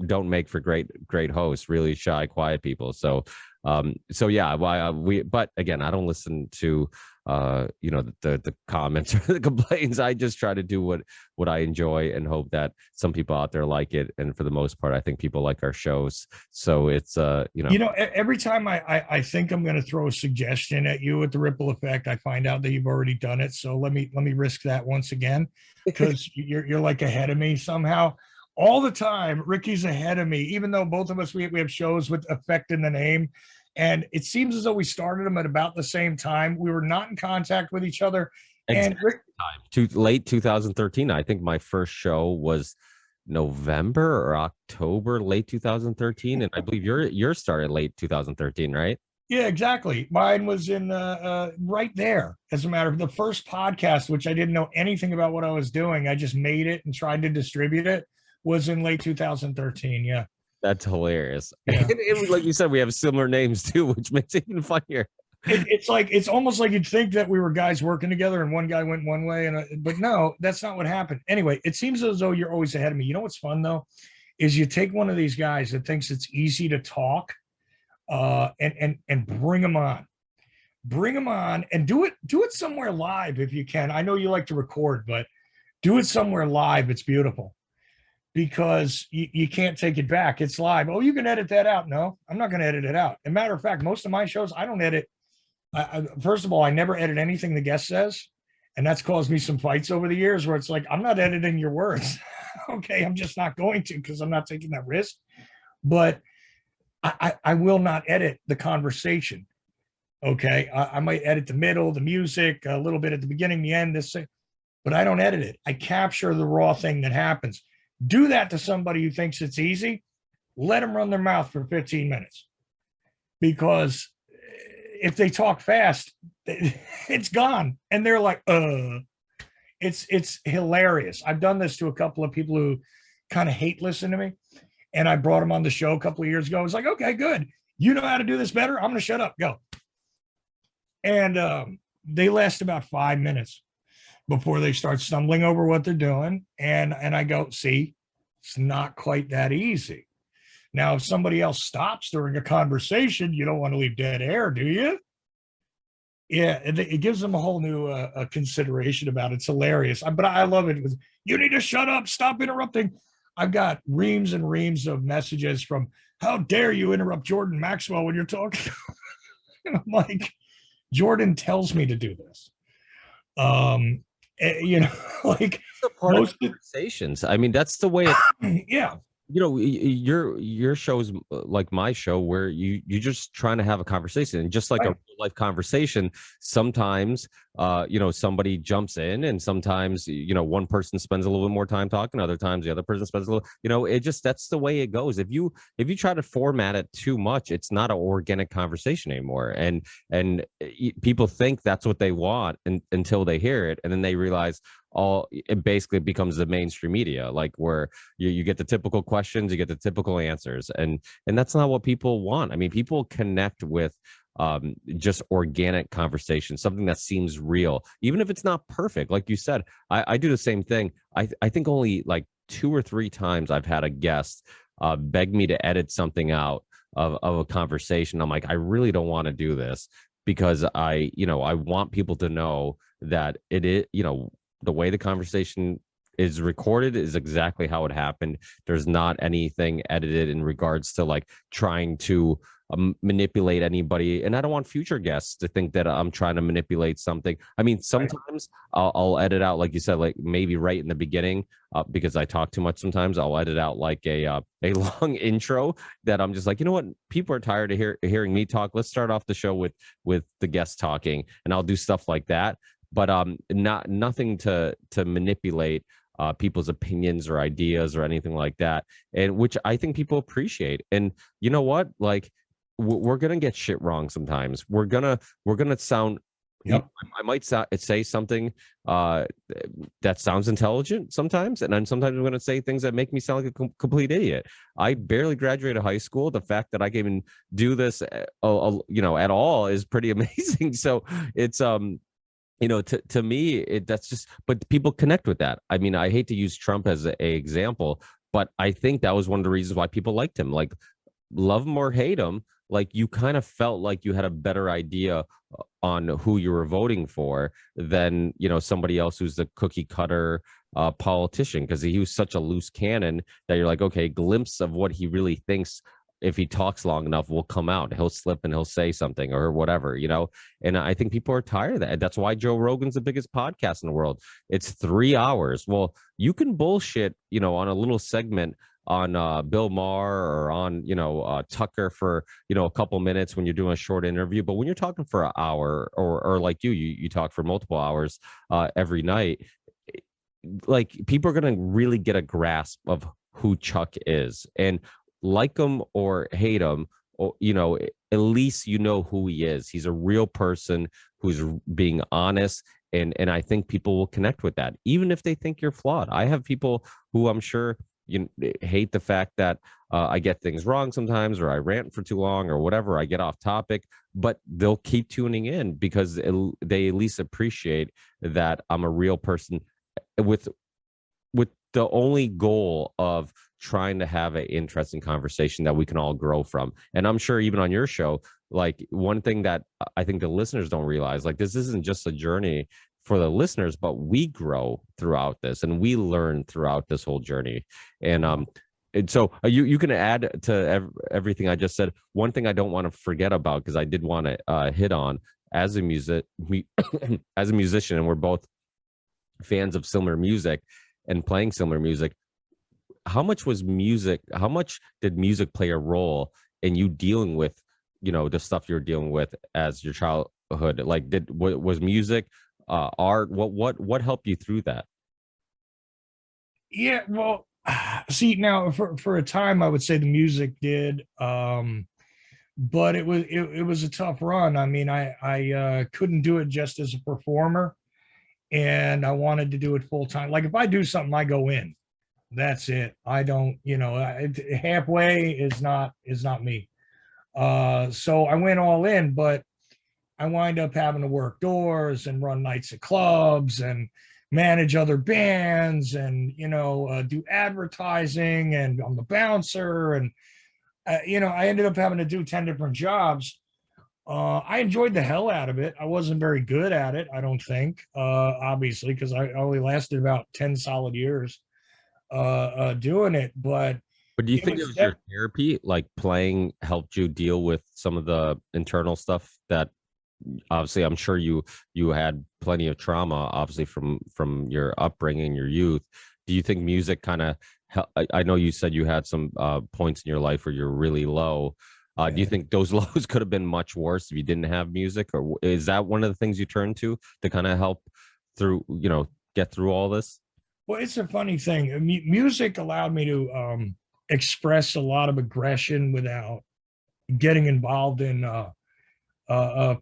don't make for great hosts. Really shy, quiet people. So yeah. But again, I don't listen to the comments or the complaints. I just try to do what I enjoy and hope that some people out there like it. And for the most part, I think people like our shows. So it's every time I think I'm going to throw a suggestion at you at the Ripple Effect, I find out that you've already done it. So let me risk that once again, because you're like ahead of me somehow. All the time, Ricky's ahead of me, even though both of us, we have shows with Effect in the name. And it seems as though we started them at about the same time. We were not in contact with each other. And late 2013. I think my first show was November or October, late 2013. And I believe yours started late 2013, right? Yeah, exactly. Mine was in right there. As a matter of the first podcast, which I didn't know anything about what I was doing, I just made it and tried to distribute it, was in late 2013. Yeah. That's hilarious. Yeah. And like you said, we have similar names too, which makes it even funnier. It's almost like you'd think that we were guys working together and one guy went one way, but no, that's not what happened. Anyway, it seems as though you're always ahead of me. You know what's fun though, is you take one of these guys that thinks it's easy to talk, and bring them on and do it somewhere live if you can. I know you like to record, but do it somewhere live. It's beautiful. Because you can't take it back. It's live. Oh, you can edit that out. No, I'm not going to edit it out. As a matter of fact, most of my shows, I don't edit. First of all, I never edit anything the guest says. And that's caused me some fights over the years where it's like, I'm not editing your words. Okay, I'm just not going to, because I'm not taking that risk. But I will not edit the conversation. Okay. I might edit the middle, the music, a little bit at the beginning, the end, but I don't edit it. I capture the raw thing that happens. Do that to somebody who thinks it's easy. Let them run their mouth for 15 minutes, because if they talk fast, it's gone. And they're like, it's hilarious. I've done this to a couple of people who kind of hate listening to me. And I brought them on the show a couple of years ago. I was like, okay, good. You know how to do this better. I'm going to shut up. Go. And they last about 5 minutes before they start stumbling over what they're doing. And I go, see, it's not quite that easy. Now, if somebody else stops during a conversation, you don't want to leave dead air, do you? Yeah, it gives them a whole new consideration about it. It's hilarious. But I love it. You need to shut up, stop interrupting. I've got reams and reams of messages from, how dare you interrupt Jordan Maxwell when you're talking? And I'm like, Jordan tells me to do this. Like It's a part most of conversations. I mean, that's the way yeah. Your show's like my show, where you're just trying to have a conversation, and just like a real life conversation, sometimes somebody jumps in, and sometimes one person spends a little bit more time talking, other times the other person spends a little, it just, that's the way it goes. If you try to format it too much, it's not an organic conversation anymore, and people think that's what they want until they hear it, and then they realize it basically becomes the mainstream media, like where you get the typical questions, you get the typical answers, and that's not what people want. I mean, people connect with just organic conversation, something that seems real, even if it's not perfect. Like you said, I do the same thing. I think only like 2 or 3 times I've had a guest beg me to edit something out of a conversation. I'm like, I really don't want to do this, because I want people to know that it is, the way the conversation is recorded is exactly how it happened. There's not anything edited in regards to like trying to manipulate anybody. And I don't want future guests to think that I'm trying to manipulate something. I mean, sometimes I'll edit out, like you said, like maybe right in the beginning, because I talk too much. Sometimes I'll edit out like a long intro that I'm just like, you know what? People are tired of hearing me talk. Let's start off the show with the guest talking, and I'll do stuff like that. But nothing to manipulate people's opinions or ideas or anything like that, and which I think people appreciate. And you know what? Like, we're gonna get shit wrong sometimes. We're gonna sound. Yep. I might say something that sounds intelligent sometimes, and then sometimes I'm going to say things that make me sound like a complete idiot. I barely graduated high school. The fact that I can even do this, at all, is pretty amazing. So it's to me, that's just, but people connect with that. I mean, I hate to use Trump as a example, but I think that was one of the reasons why people liked him. Like, love him or hate him, like, you kind of felt like you had a better idea on who you were voting for than somebody else who's the cookie cutter politician, because he was such a loose cannon that you're like, okay, glimpse of what he really thinks, if he talks long enough, will come out. He'll slip and he'll say something or whatever, and I think people are tired of that. That's why Joe Rogan's the biggest podcast in the world. It's 3 hours. Well, you can bullshit on a little segment on Bill Maher or on Tucker for a couple minutes when you're doing a short interview, but when you're talking for an hour, or like you talk for multiple hours every night, like, people are going to really get a grasp of who Chuck is, and like him or hate him, or at least who he is. He's a real person who's being honest, and I think people will connect with that, even if they think you're flawed. I have people who I'm sure hate the fact that I get things wrong sometimes, or I rant for too long, or whatever, I get off topic, but they'll keep tuning in because they at least appreciate that I'm a real person with the only goal of trying to have an interesting conversation that we can all grow from. And I'm sure even on your show, like, one thing that I think the listeners don't realize, like, this isn't just a journey for the listeners, but we grow throughout this, and we learn throughout this whole journey. And so you can add to everything I just said. One thing I don't want to forget about, because I did want to hit on, as a as a musician, and we're both fans of similar music and playing similar music, how much did music play a role in you dealing with the stuff you're dealing with as your childhood? Like, was music, art, what helped you through that? Yeah, well, see, now for a time I would say the music did, but it was a tough run. I mean, I couldn't do it just as a performer, and I wanted to do it full time. Like if I do something, I go in. That's it. I don't, halfway is not me. So I went all in, but I wind up having to work doors and run nights at clubs and manage other bands and do advertising, and I'm the bouncer, and I ended up having to do 10 different jobs. I enjoyed the hell out of it. I wasn't very good at it, I don't think, obviously, because I only lasted about 10 solid years doing it. But But do you it think it was was your therapy, like playing helped you deal with some of the internal stuff that obviously I'm sure you had plenty of trauma obviously from your upbringing, your youth. Do you think music kind of I know you said you had some points in your life where you're really low. Do you think those lows could have been much worse if you didn't have music, or is that one of the things you turn to kind of help through, get through all this? Well, it's a funny thing. Music allowed me to express a lot of aggression without getting involved in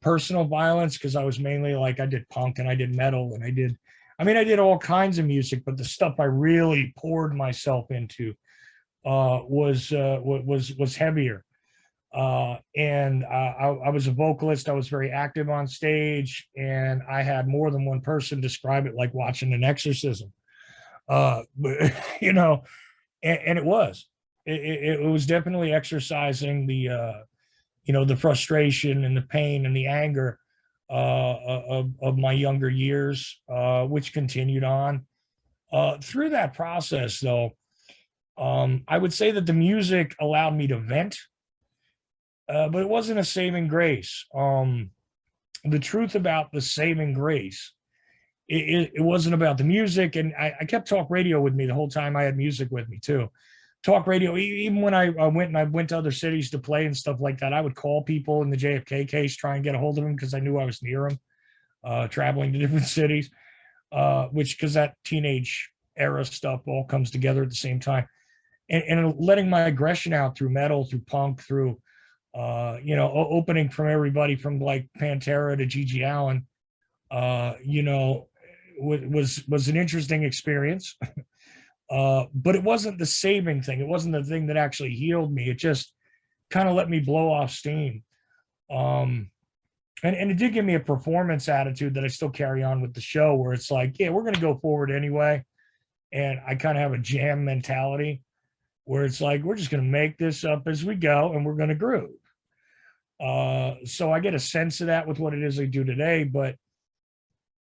personal violence, because I was mainly like, I did punk and I did metal and I did all kinds of music, but the stuff I really poured myself into was heavier. I was a vocalist. I was very active on stage, and I had more than one person describe it like watching an exorcism. But, and it was definitely exercising the frustration and the pain and the anger of my younger years, which continued on. Through that process, though, I would say that the music allowed me to vent, but it wasn't a saving grace. The truth about the saving grace, it wasn't about the music. And I kept talk radio with me the whole time. I had music with me too. Talk radio, even when I went to other cities to play and stuff like that, I would call people in the JFK case, try and get a hold of them because I knew I was near them, traveling to different cities, because that teenage era stuff all comes together at the same time. And letting my aggression out through metal, through punk, through, opening from everybody from like Pantera to Gigi Allen, was an interesting experience. But it wasn't the saving thing. It wasn't the thing that actually healed me. It just kind of let me blow off steam. And it did give me a performance attitude that I still carry on with the show, where it's like, yeah, we're going to go forward anyway. And I kind of have a jam mentality where it's like, we're just going to make this up as we go and we're going to groove. So I get a sense of that with what it is I do today, but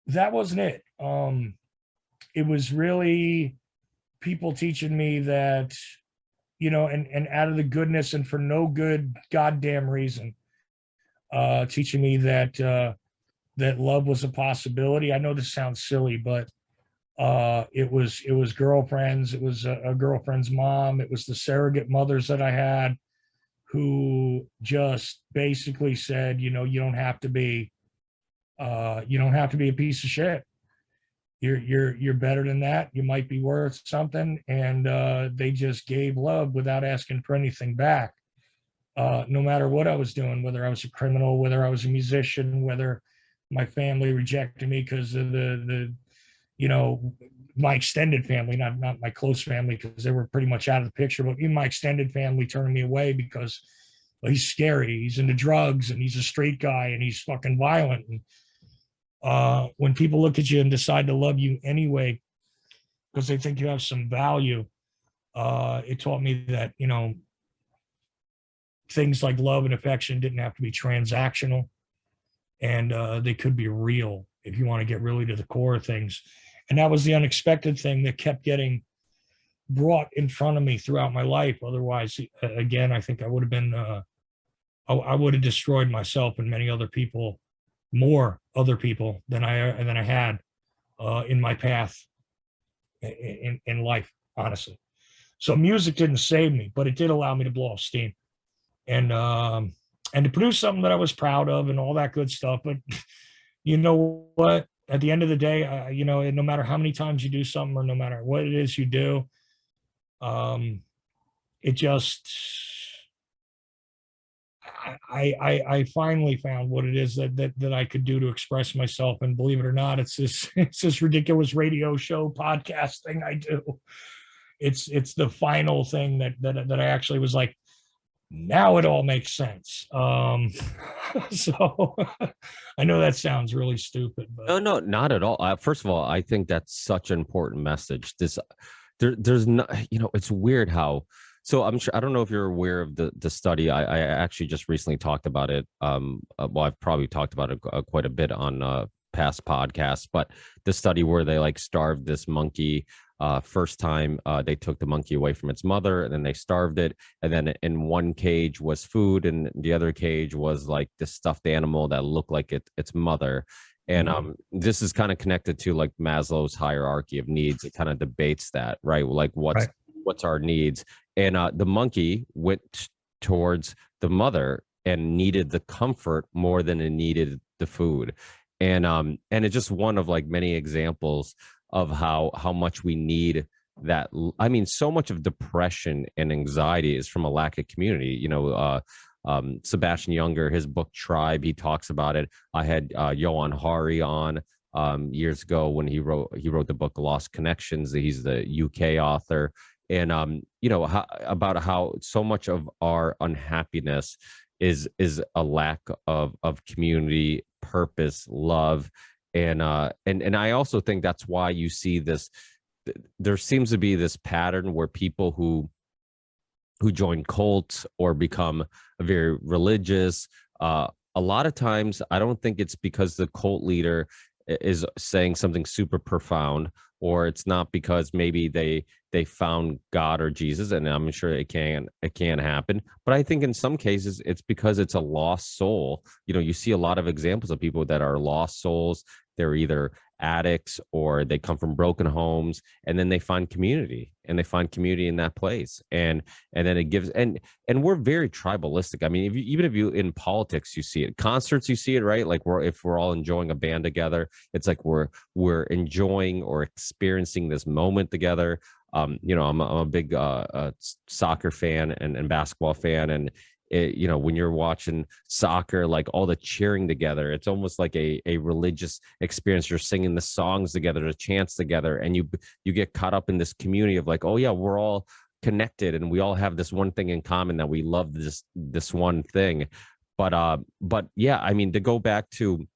that wasn't it. It was really people teaching me that, and out of the goodness and for no good goddamn reason, teaching me that love was a possibility. I know this sounds silly, but it was girlfriends. It was a girlfriend's mom. It was the surrogate mothers that I had, who just basically said, you don't have to be a piece of shit. You're better than that. You might be worth something. And they just gave love without asking for anything back. No matter what I was doing, whether I was a criminal, whether I was a musician, whether my family rejected me because of my extended family, not my close family, because they were pretty much out of the picture, but even my extended family turned me away because, well, he's scary, he's into drugs, and he's a straight guy, and he's fucking violent. And when people look at you and decide to love you anyway because they think you have some value, it taught me that, things like love and affection didn't have to be transactional, and they could be real if you want to get really to the core of things. And that was the unexpected thing that kept getting brought in front of me throughout my life. Otherwise, again, I think I would have been, I would have destroyed myself and many other people, more other people than I had in my path in life, honestly. So music didn't save me, but it did allow me to blow off steam. And and to produce something that I was proud of and all that good stuff. But you know what? At the end of the day, no matter how many times you do something or no matter what it is you do, it just, I finally found what it is that I could do to express myself. And believe it or not, it's this it's this ridiculous radio show podcast thing I do. It's the final thing that I actually was like, now it all makes sense. So I know that sounds really stupid, but No, not at all. First of all, I think that's such an important message. There's not, it's weird how. So I'm sure I don't know if you're aware of the study. I actually just recently talked about it. Well, I've probably talked about it quite a bit on past podcasts, but the study where they like starved this monkey. First time they took the monkey away from its mother, and then they starved it, and then in one cage was food, and the other cage was like this stuffed animal that looked like its mother. And this is kind of connected to like Maslow's hierarchy of needs. It kind of debates that, right? Like right. what's our needs? And the monkey went towards the mother and needed the comfort more than it needed the food. And it's just one of like many examples of how much we need that. I mean, so much of depression and anxiety is from a lack of community. Sebastian Younger, his book Tribe, he talks about it. I had Johan Hari on years ago when he wrote the book Lost Connections. He's the UK author, and about how so much of our unhappiness is a lack of community, purpose, love. And I also think that's why you see this. There seems to be this pattern where people who join cults or become very religious, a lot of times I don't think it's because the cult leader is saying something super profound, or it's not because maybe they found God or Jesus, and I'm sure it can happen. But I think in some cases it's because it's a lost soul. You see a lot of examples of people that are lost souls. They're either addicts or they come from broken homes, and then they find community in that place. And then it gives, and we're very tribalistic. I mean, even if you in politics, you see it, concerts, you see it, right? Like if we're all enjoying a band together, it's like we're enjoying or experiencing this moment together. I'm a big soccer fan and basketball fan, and when you're watching soccer, like all the cheering together, it's almost like a religious experience. You're singing the songs together, the chants together, and you get caught up in this community of like, oh yeah, we're all connected and we all have this one thing in common, that we love this one thing. But yeah, I mean, to go back to,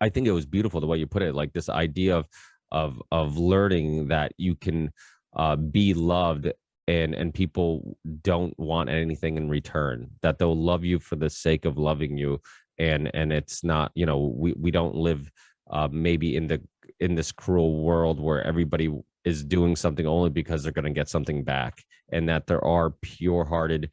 I think it was beautiful the way you put it, like this idea of learning that you can be loved, and people don't want anything in return, that they'll love you for the sake of loving you. And it's not, we don't live maybe in this cruel world where everybody is doing something only because they're going to get something back, and that there are pure-hearted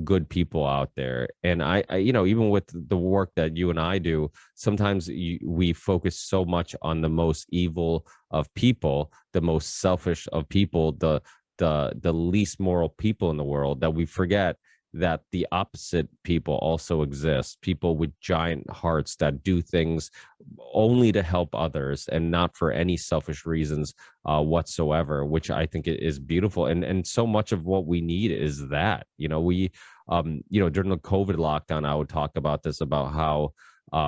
good people out there. And I even with the work that you and I do, sometimes we focus so much on the most evil of people, the most selfish of people, the least moral people in the world, that we forget that the opposite people also exist. People with giant hearts that do things only to help others and not for any selfish reasons whatsoever, which I think is beautiful. And so much of what we need is that, we, during the COVID lockdown, I would talk about this, about how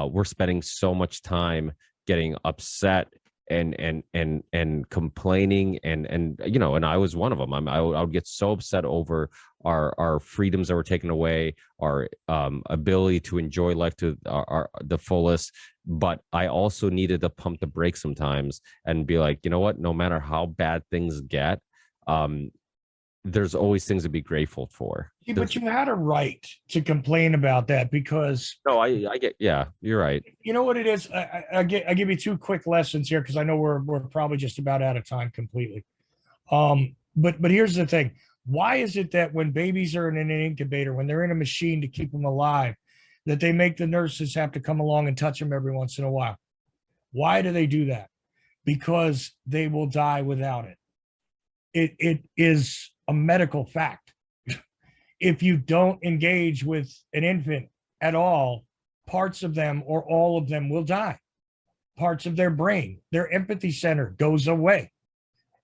we're spending so much time getting upset and complaining, and I was one of them. I would get so upset over our freedoms that were taken away, our ability to enjoy life to the fullest. But I also needed to pump the brakes sometimes and be like, you know what, no matter how bad things get, there's always things to be grateful for. But you had a right to complain about that, because No, I get, yeah, you're right. you know what it is. I give you two quick lessons here, because I know we're probably just about out of time completely. But here's the thing: why is it that when babies are in an incubator, when they're in a machine to keep them alive, that they make the nurses have to come along and touch them every once in a while? Why do they do that? Because they will die without it. It is a medical fact. If you don't engage with an infant at all, parts of them or all of them will die. Parts of their brain, their empathy center goes away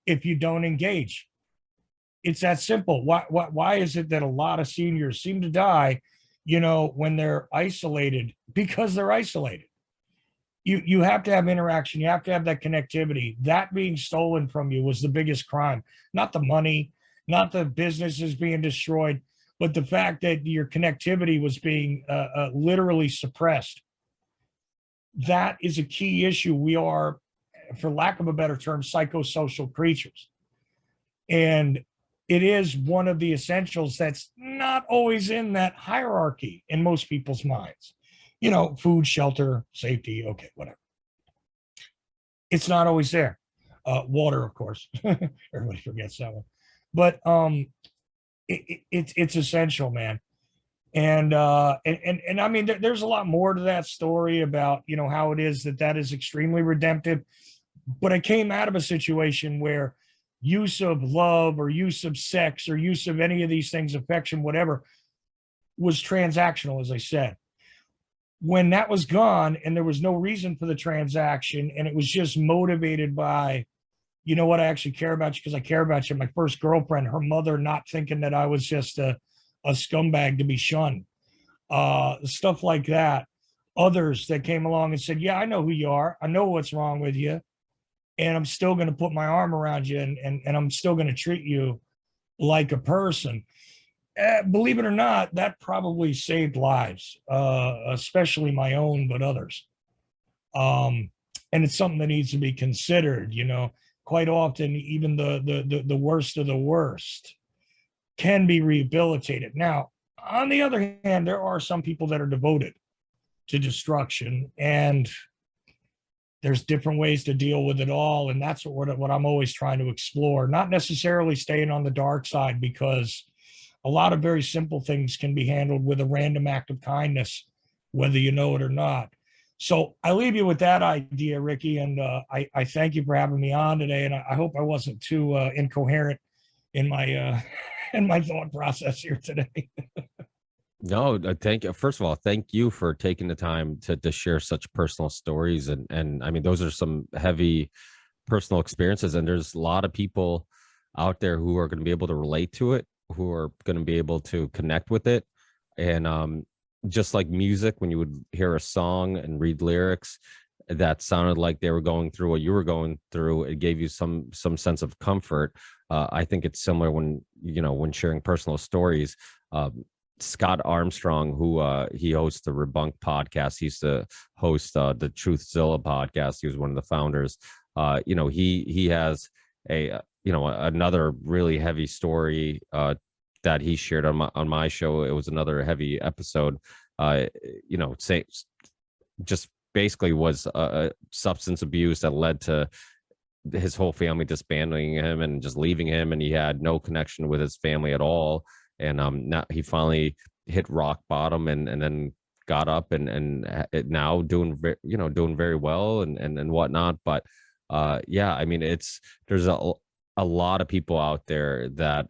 if you don't engage. It's that simple. Why is it that a lot of seniors seem to die, when they're isolated? Because they're isolated. You have to have interaction. You have to have that connectivity. That being stolen from you was the biggest crime. Not the money, not the businesses being destroyed, but the fact that your connectivity was being literally suppressed. That is a key issue. We are, for lack of a better term, psychosocial creatures. And it is one of the essentials that's not always in that hierarchy in most people's minds. Food, shelter, safety, okay, whatever. It's not always there. Water, of course. Everybody forgets that one. But it's essential, man. And I mean, there's a lot more to that story about, how it is that is extremely redemptive. But I came out of a situation where use of love or use of sex or use of any of these things, affection, whatever, was transactional, as I said. When that was gone and there was no reason for the transaction and it was just motivated by, I actually care about you because I care about you. My first girlfriend, her mother not thinking that I was just a scumbag to be shunned. Stuff like that. Others that came along and said, yeah, I know who you are. I know what's wrong with you. And I'm still going to put my arm around you and I'm still going to treat you like a person. Believe it or not, that probably saved lives, especially my own, but others. And it's something that needs to be considered. Quite often, even the worst of the worst can be rehabilitated. Now, on the other hand, there are some people that are devoted to destruction, and there's different ways to deal with it all. And that's what I'm always trying to explore, not necessarily staying on the dark side, because a lot of very simple things can be handled with a random act of kindness, whether you know it or not. So I leave you with that idea, Ricky, and I thank you for having me on today. And I hope I wasn't too incoherent in my in my thought process here today. No, thank you. First of all, thank you for taking the time to share such personal stories. And I mean, those are some heavy personal experiences. And there's a lot of people out there who are going to be able to relate to it, who are going to be able to connect with it. And just like music, when you would hear a song and read lyrics that sounded like they were going through what you were going through, it gave you some sense of comfort. I think it's similar when sharing personal stories. Scott Armstrong, who he hosts the Rebunk podcast, he used to host the Truthzilla podcast. He was one of the founders. He has another really heavy story that he shared on my show. It was another heavy episode. Just basically was substance abuse that led to his whole family disbanding him and just leaving him, and he had no connection with his family at all. And now he finally hit rock bottom and then got up and now doing very well and whatnot. But I mean, there's a lot of people out there that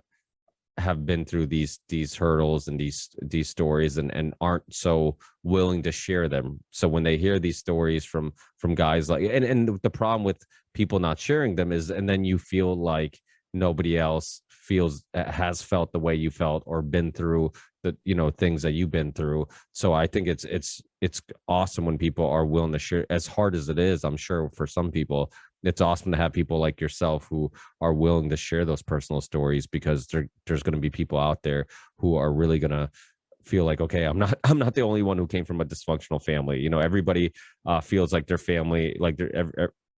have been through these hurdles and these stories and aren't so willing to share them. So when they hear these stories from guys like, and the problem with people not sharing them is, and then you feel like nobody else has felt the way you felt or been through the things that you've been through. So I think it's awesome when people are willing to share, as hard as it is. I'm sure for some people it's awesome to have people like yourself who are willing to share those personal stories, because there's going to be people out there who are really going to feel like, okay, I'm not the only one who came from a dysfunctional family. Everybody feels like their family, like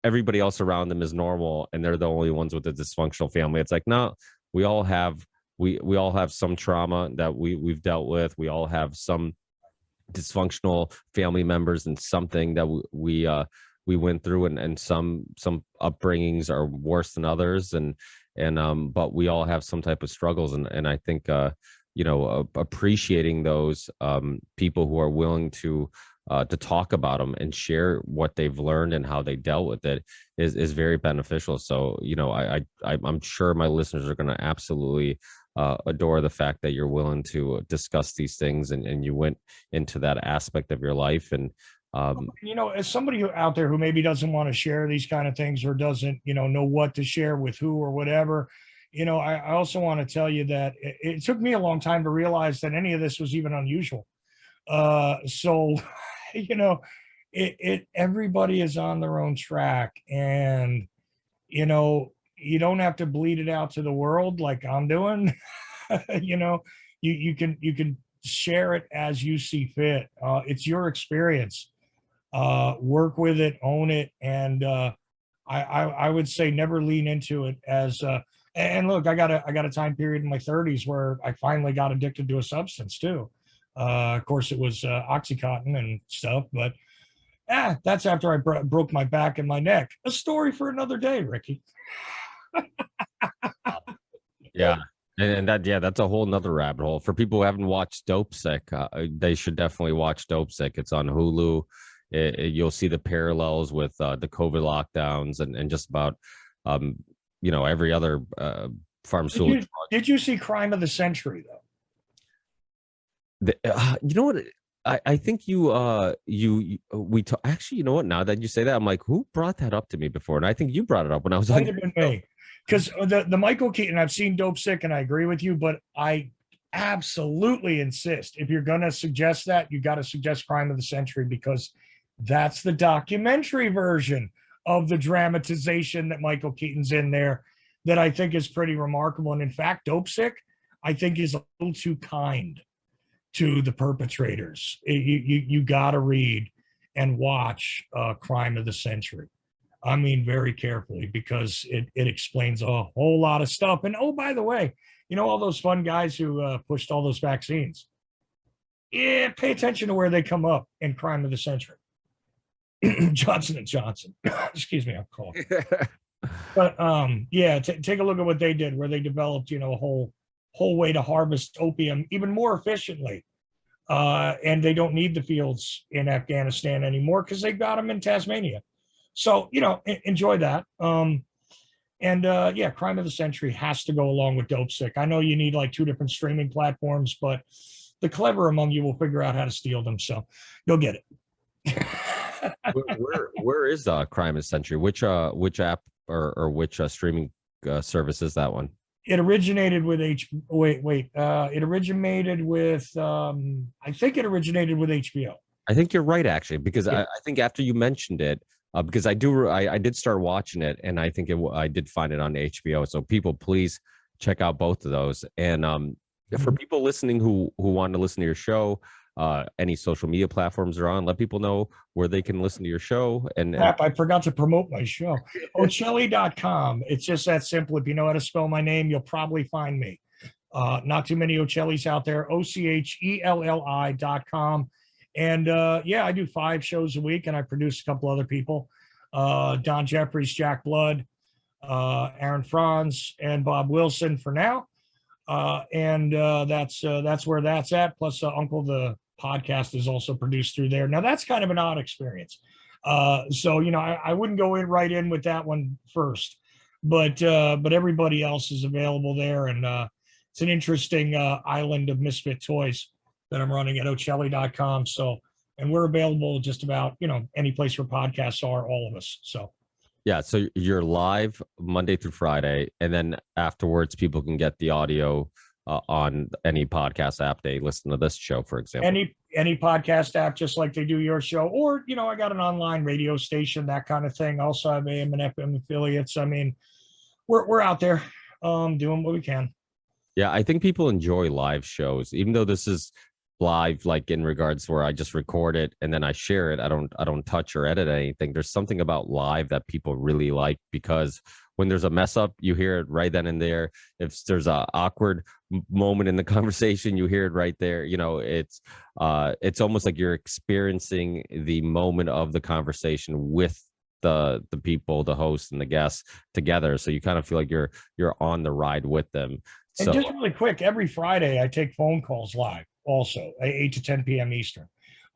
everybody else around them is normal and they're the only ones with a dysfunctional family. It's like, no, we all have some trauma that we've dealt with. We all have some dysfunctional family members and something that we went through, and some upbringings are worse than others, but we all have some type of struggles, and I think appreciating those people who are willing to talk about them and share what they've learned and how they dealt with it is very beneficial. So I'm sure my listeners are going to absolutely adore the fact that you're willing to discuss these things, and you went into that aspect of your life. And as somebody out there who maybe doesn't want to share these kind of things or doesn't, know what to share with who or whatever, I also want to tell you that it took me a long time to realize that any of this was even unusual. So, everybody is on their own track, and, you don't have to bleed it out to the world like I'm doing. You can share it as you see fit. It's your experience. Work with it, own it, and I would say never lean into it as. And look, I got a time period in my 30s where I finally got addicted to a substance too. Of course, it was OxyContin and stuff, but that's after I broke my back and my neck. A story for another day, Ricky. yeah. And that's a whole nother rabbit hole. For people who haven't watched Dope Sick, they should definitely watch Dope Sick. It's on Hulu. You'll see the parallels with the COVID lockdowns and just about every other pharmaceutical. Did you see Crime of the Century though? You know what? I think actually, you know what? Now that you say that, I'm like, who brought that up to me before? And I think you brought it up when I was on. Might have been me, because the Michael Keaton. I've seen Dope Sick, and I agree with you, but I absolutely insist if you're going to suggest that, you got to suggest Crime of the Century, because that's the documentary version of the dramatization that Michael Keaton's in there that I think is pretty remarkable. And in fact, Dope Sick, I think, is a little too kind to the perpetrators. You got to read and watch Crime of the Century. I mean, very carefully, because it explains a whole lot of stuff. And oh, by the way, all those fun guys who pushed all those vaccines, pay attention to where they come up in Crime of the Century. Johnson & Johnson. Excuse me, I'm calling. But take a look at what they did, where they developed, a whole way to harvest opium even more efficiently. And they don't need the fields in Afghanistan anymore because they got them in Tasmania. So, enjoy that. Crime of the Century has to go along with Dope Sick. I know you need like 2 different streaming platforms, but the clever among you will figure out how to steal them. So go get it. where is Crime of the Century? Which app or which streaming service is that one? It originated with it originated with I think it originated with HBO. I think you're right, actually, because I think after you mentioned it, because I did start watching it, and I think I did find it on HBO. So people, please check out both of those. And for people listening who want to listen to your show, any social media platforms are on, let people know where they can listen to your show. And I forgot to promote my show. Ochelli.com. It's just that simple. If you know how to spell my name, you'll probably find me. Not too many Ochellis out there. OCHELLI.com. And I do 5 shows a week, and I produce a couple other people. Don Jeffries, Jack Blood, Aaron Franz, and Bob Wilson for now. That's where that's at. Plus Uncle the podcast is also produced through there. Now that's kind of an odd experience. I wouldn't go right in with that one first, but everybody else is available there. And it's an interesting island of misfit toys that I'm running at Ochelli.com. So, and we're available just about, any place where podcasts are, all of us. So. Yeah, so you're live Monday through Friday, and then afterwards, people can get the audio on any podcast app they listen to this show, for example. Any podcast app, just like they do your show, or I got an online radio station, that kind of thing. Also have AM and FM affiliates. I mean, we're out there doing what we can. Yeah, I think people enjoy live shows, even though this is live, like in regards where I just record it and then I share it. I don't touch or edit anything. There's something about live that people really like, because when there's a mess up, you hear it right then and there. If there's a awkward moment in the conversation, you hear it right there. It's almost like you're experiencing the moment of the conversation with the people, the host and the guests together. So you kind of feel like you're on the ride with them. And just really quick, every Friday I take phone calls live also, 8 to 10 p.m. Eastern.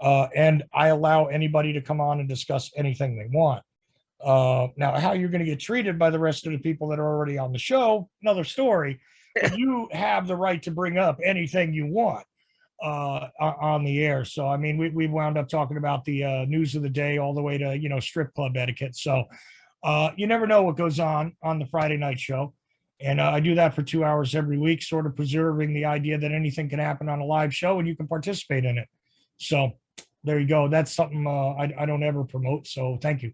And I allow anybody to come on and discuss anything they want. Now, how you're going to get treated by the rest of the people that are already on the show, another story. but you have the right to bring up anything you want on the air. So, I mean, we wound up talking about the news of the day all the way to, strip club etiquette. So you never know what goes on the Friday night show. And I do that for 2 hours every week, sort of preserving the idea that anything can happen on a live show and you can participate in it. So there you go. That's something I don't ever promote. So thank you.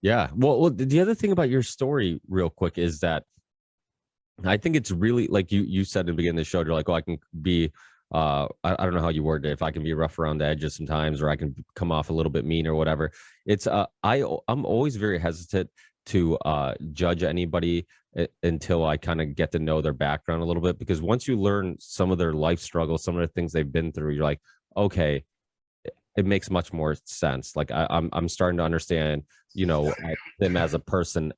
Yeah. Well, the other thing about your story, real quick, is that I think it's really like you said at the beginning of the show. You're like, oh, I can be. I don't know how you worded it. If I can be rough around the edges sometimes, or I can come off a little bit mean or whatever. It's I'm always very hesitant to judge anybody until I kind of get to know their background a little bit, because once you learn some of their life struggles, some of the things they've been through, you're like, okay, it makes much more sense. Like I'm starting to understand, them as a person,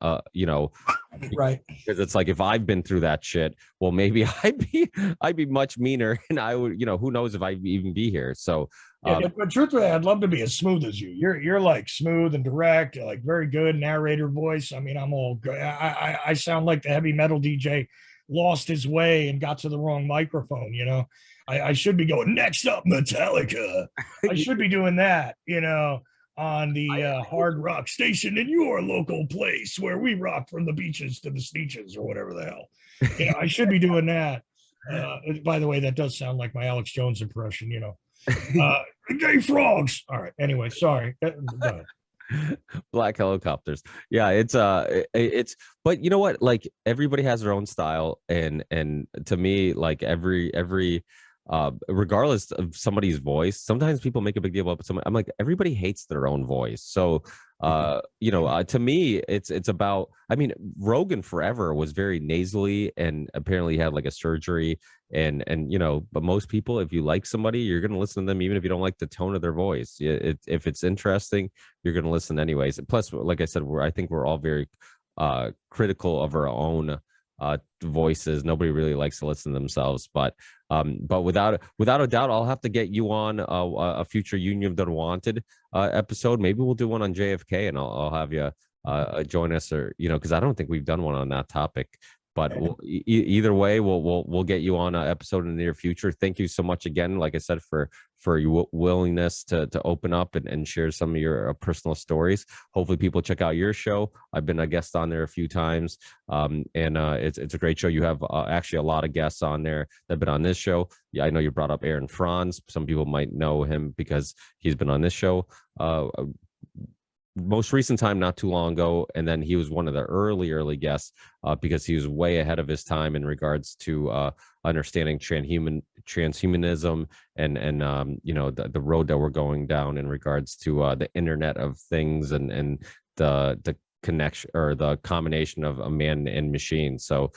Right. because it's like, if I've been through that shit, well, maybe I'd be much meaner, and I would, who knows if I'd even be here. So but truthfully, I'd love to be as smooth as you. You're like smooth and direct, like very good narrator voice. I mean, I'm all good. I sound like the heavy metal DJ lost his way and got to the wrong microphone. I should be going next up Metallica. I should be doing that. On the hard rock station in your local place where we rock from the beaches to the speeches or whatever the hell. I should be doing that. By the way, that does sound like my Alex Jones impression. Gay frogs. All right. Anyway, sorry. Go ahead. Black helicopters. Yeah, it's but you know what? Like, everybody has their own style, and to me, like, every regardless of somebody's voice, sometimes people make a big deal about somebody. I'm like, everybody hates their own voice. So to me, it's about, I mean, Rogan forever was very nasally, and apparently had like a surgery, and but most people, if you like somebody, you're going to listen to them even if you don't like the tone of their voice. If it's interesting, you're going to listen anyways. Plus, like I said, I think we're all very critical of our own voices. Nobody really likes to listen to themselves, but without a doubt, I'll have to get you on a future Union of the Wanted episode. Maybe we'll do one on JFK, and I'll have you join us, or because I don't think we've done one on that topic. But either way, we'll get you on an episode in the near future. Thank you so much again, like I said, for your willingness to open up and share some of your personal stories. Hopefully people check out your show. I've been a guest on there a few times, and it's a great show. You have actually a lot of guests on there that have been on this show. Yeah, I know you brought up Aaron Franz. Some people might know him because he's been on this show most recent time, not too long ago, and then he was one of the early guests because he was way ahead of his time in regards to understanding transhumanism and the road that we're going down in regards to the Internet of Things and the connection, or the combination of a man and machine. So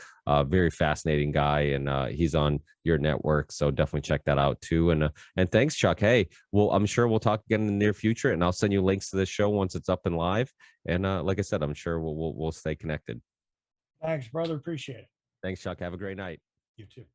very fascinating guy, and he's on your network, so definitely check that out too. And thanks, Chuck. Hey, well, I'm sure we'll talk again in the near future, and I'll send you links to this show once it's up and live. And like I said, I'm sure we'll stay connected. Thanks, brother. Appreciate it. Thanks, Chuck. Have a great night. You too.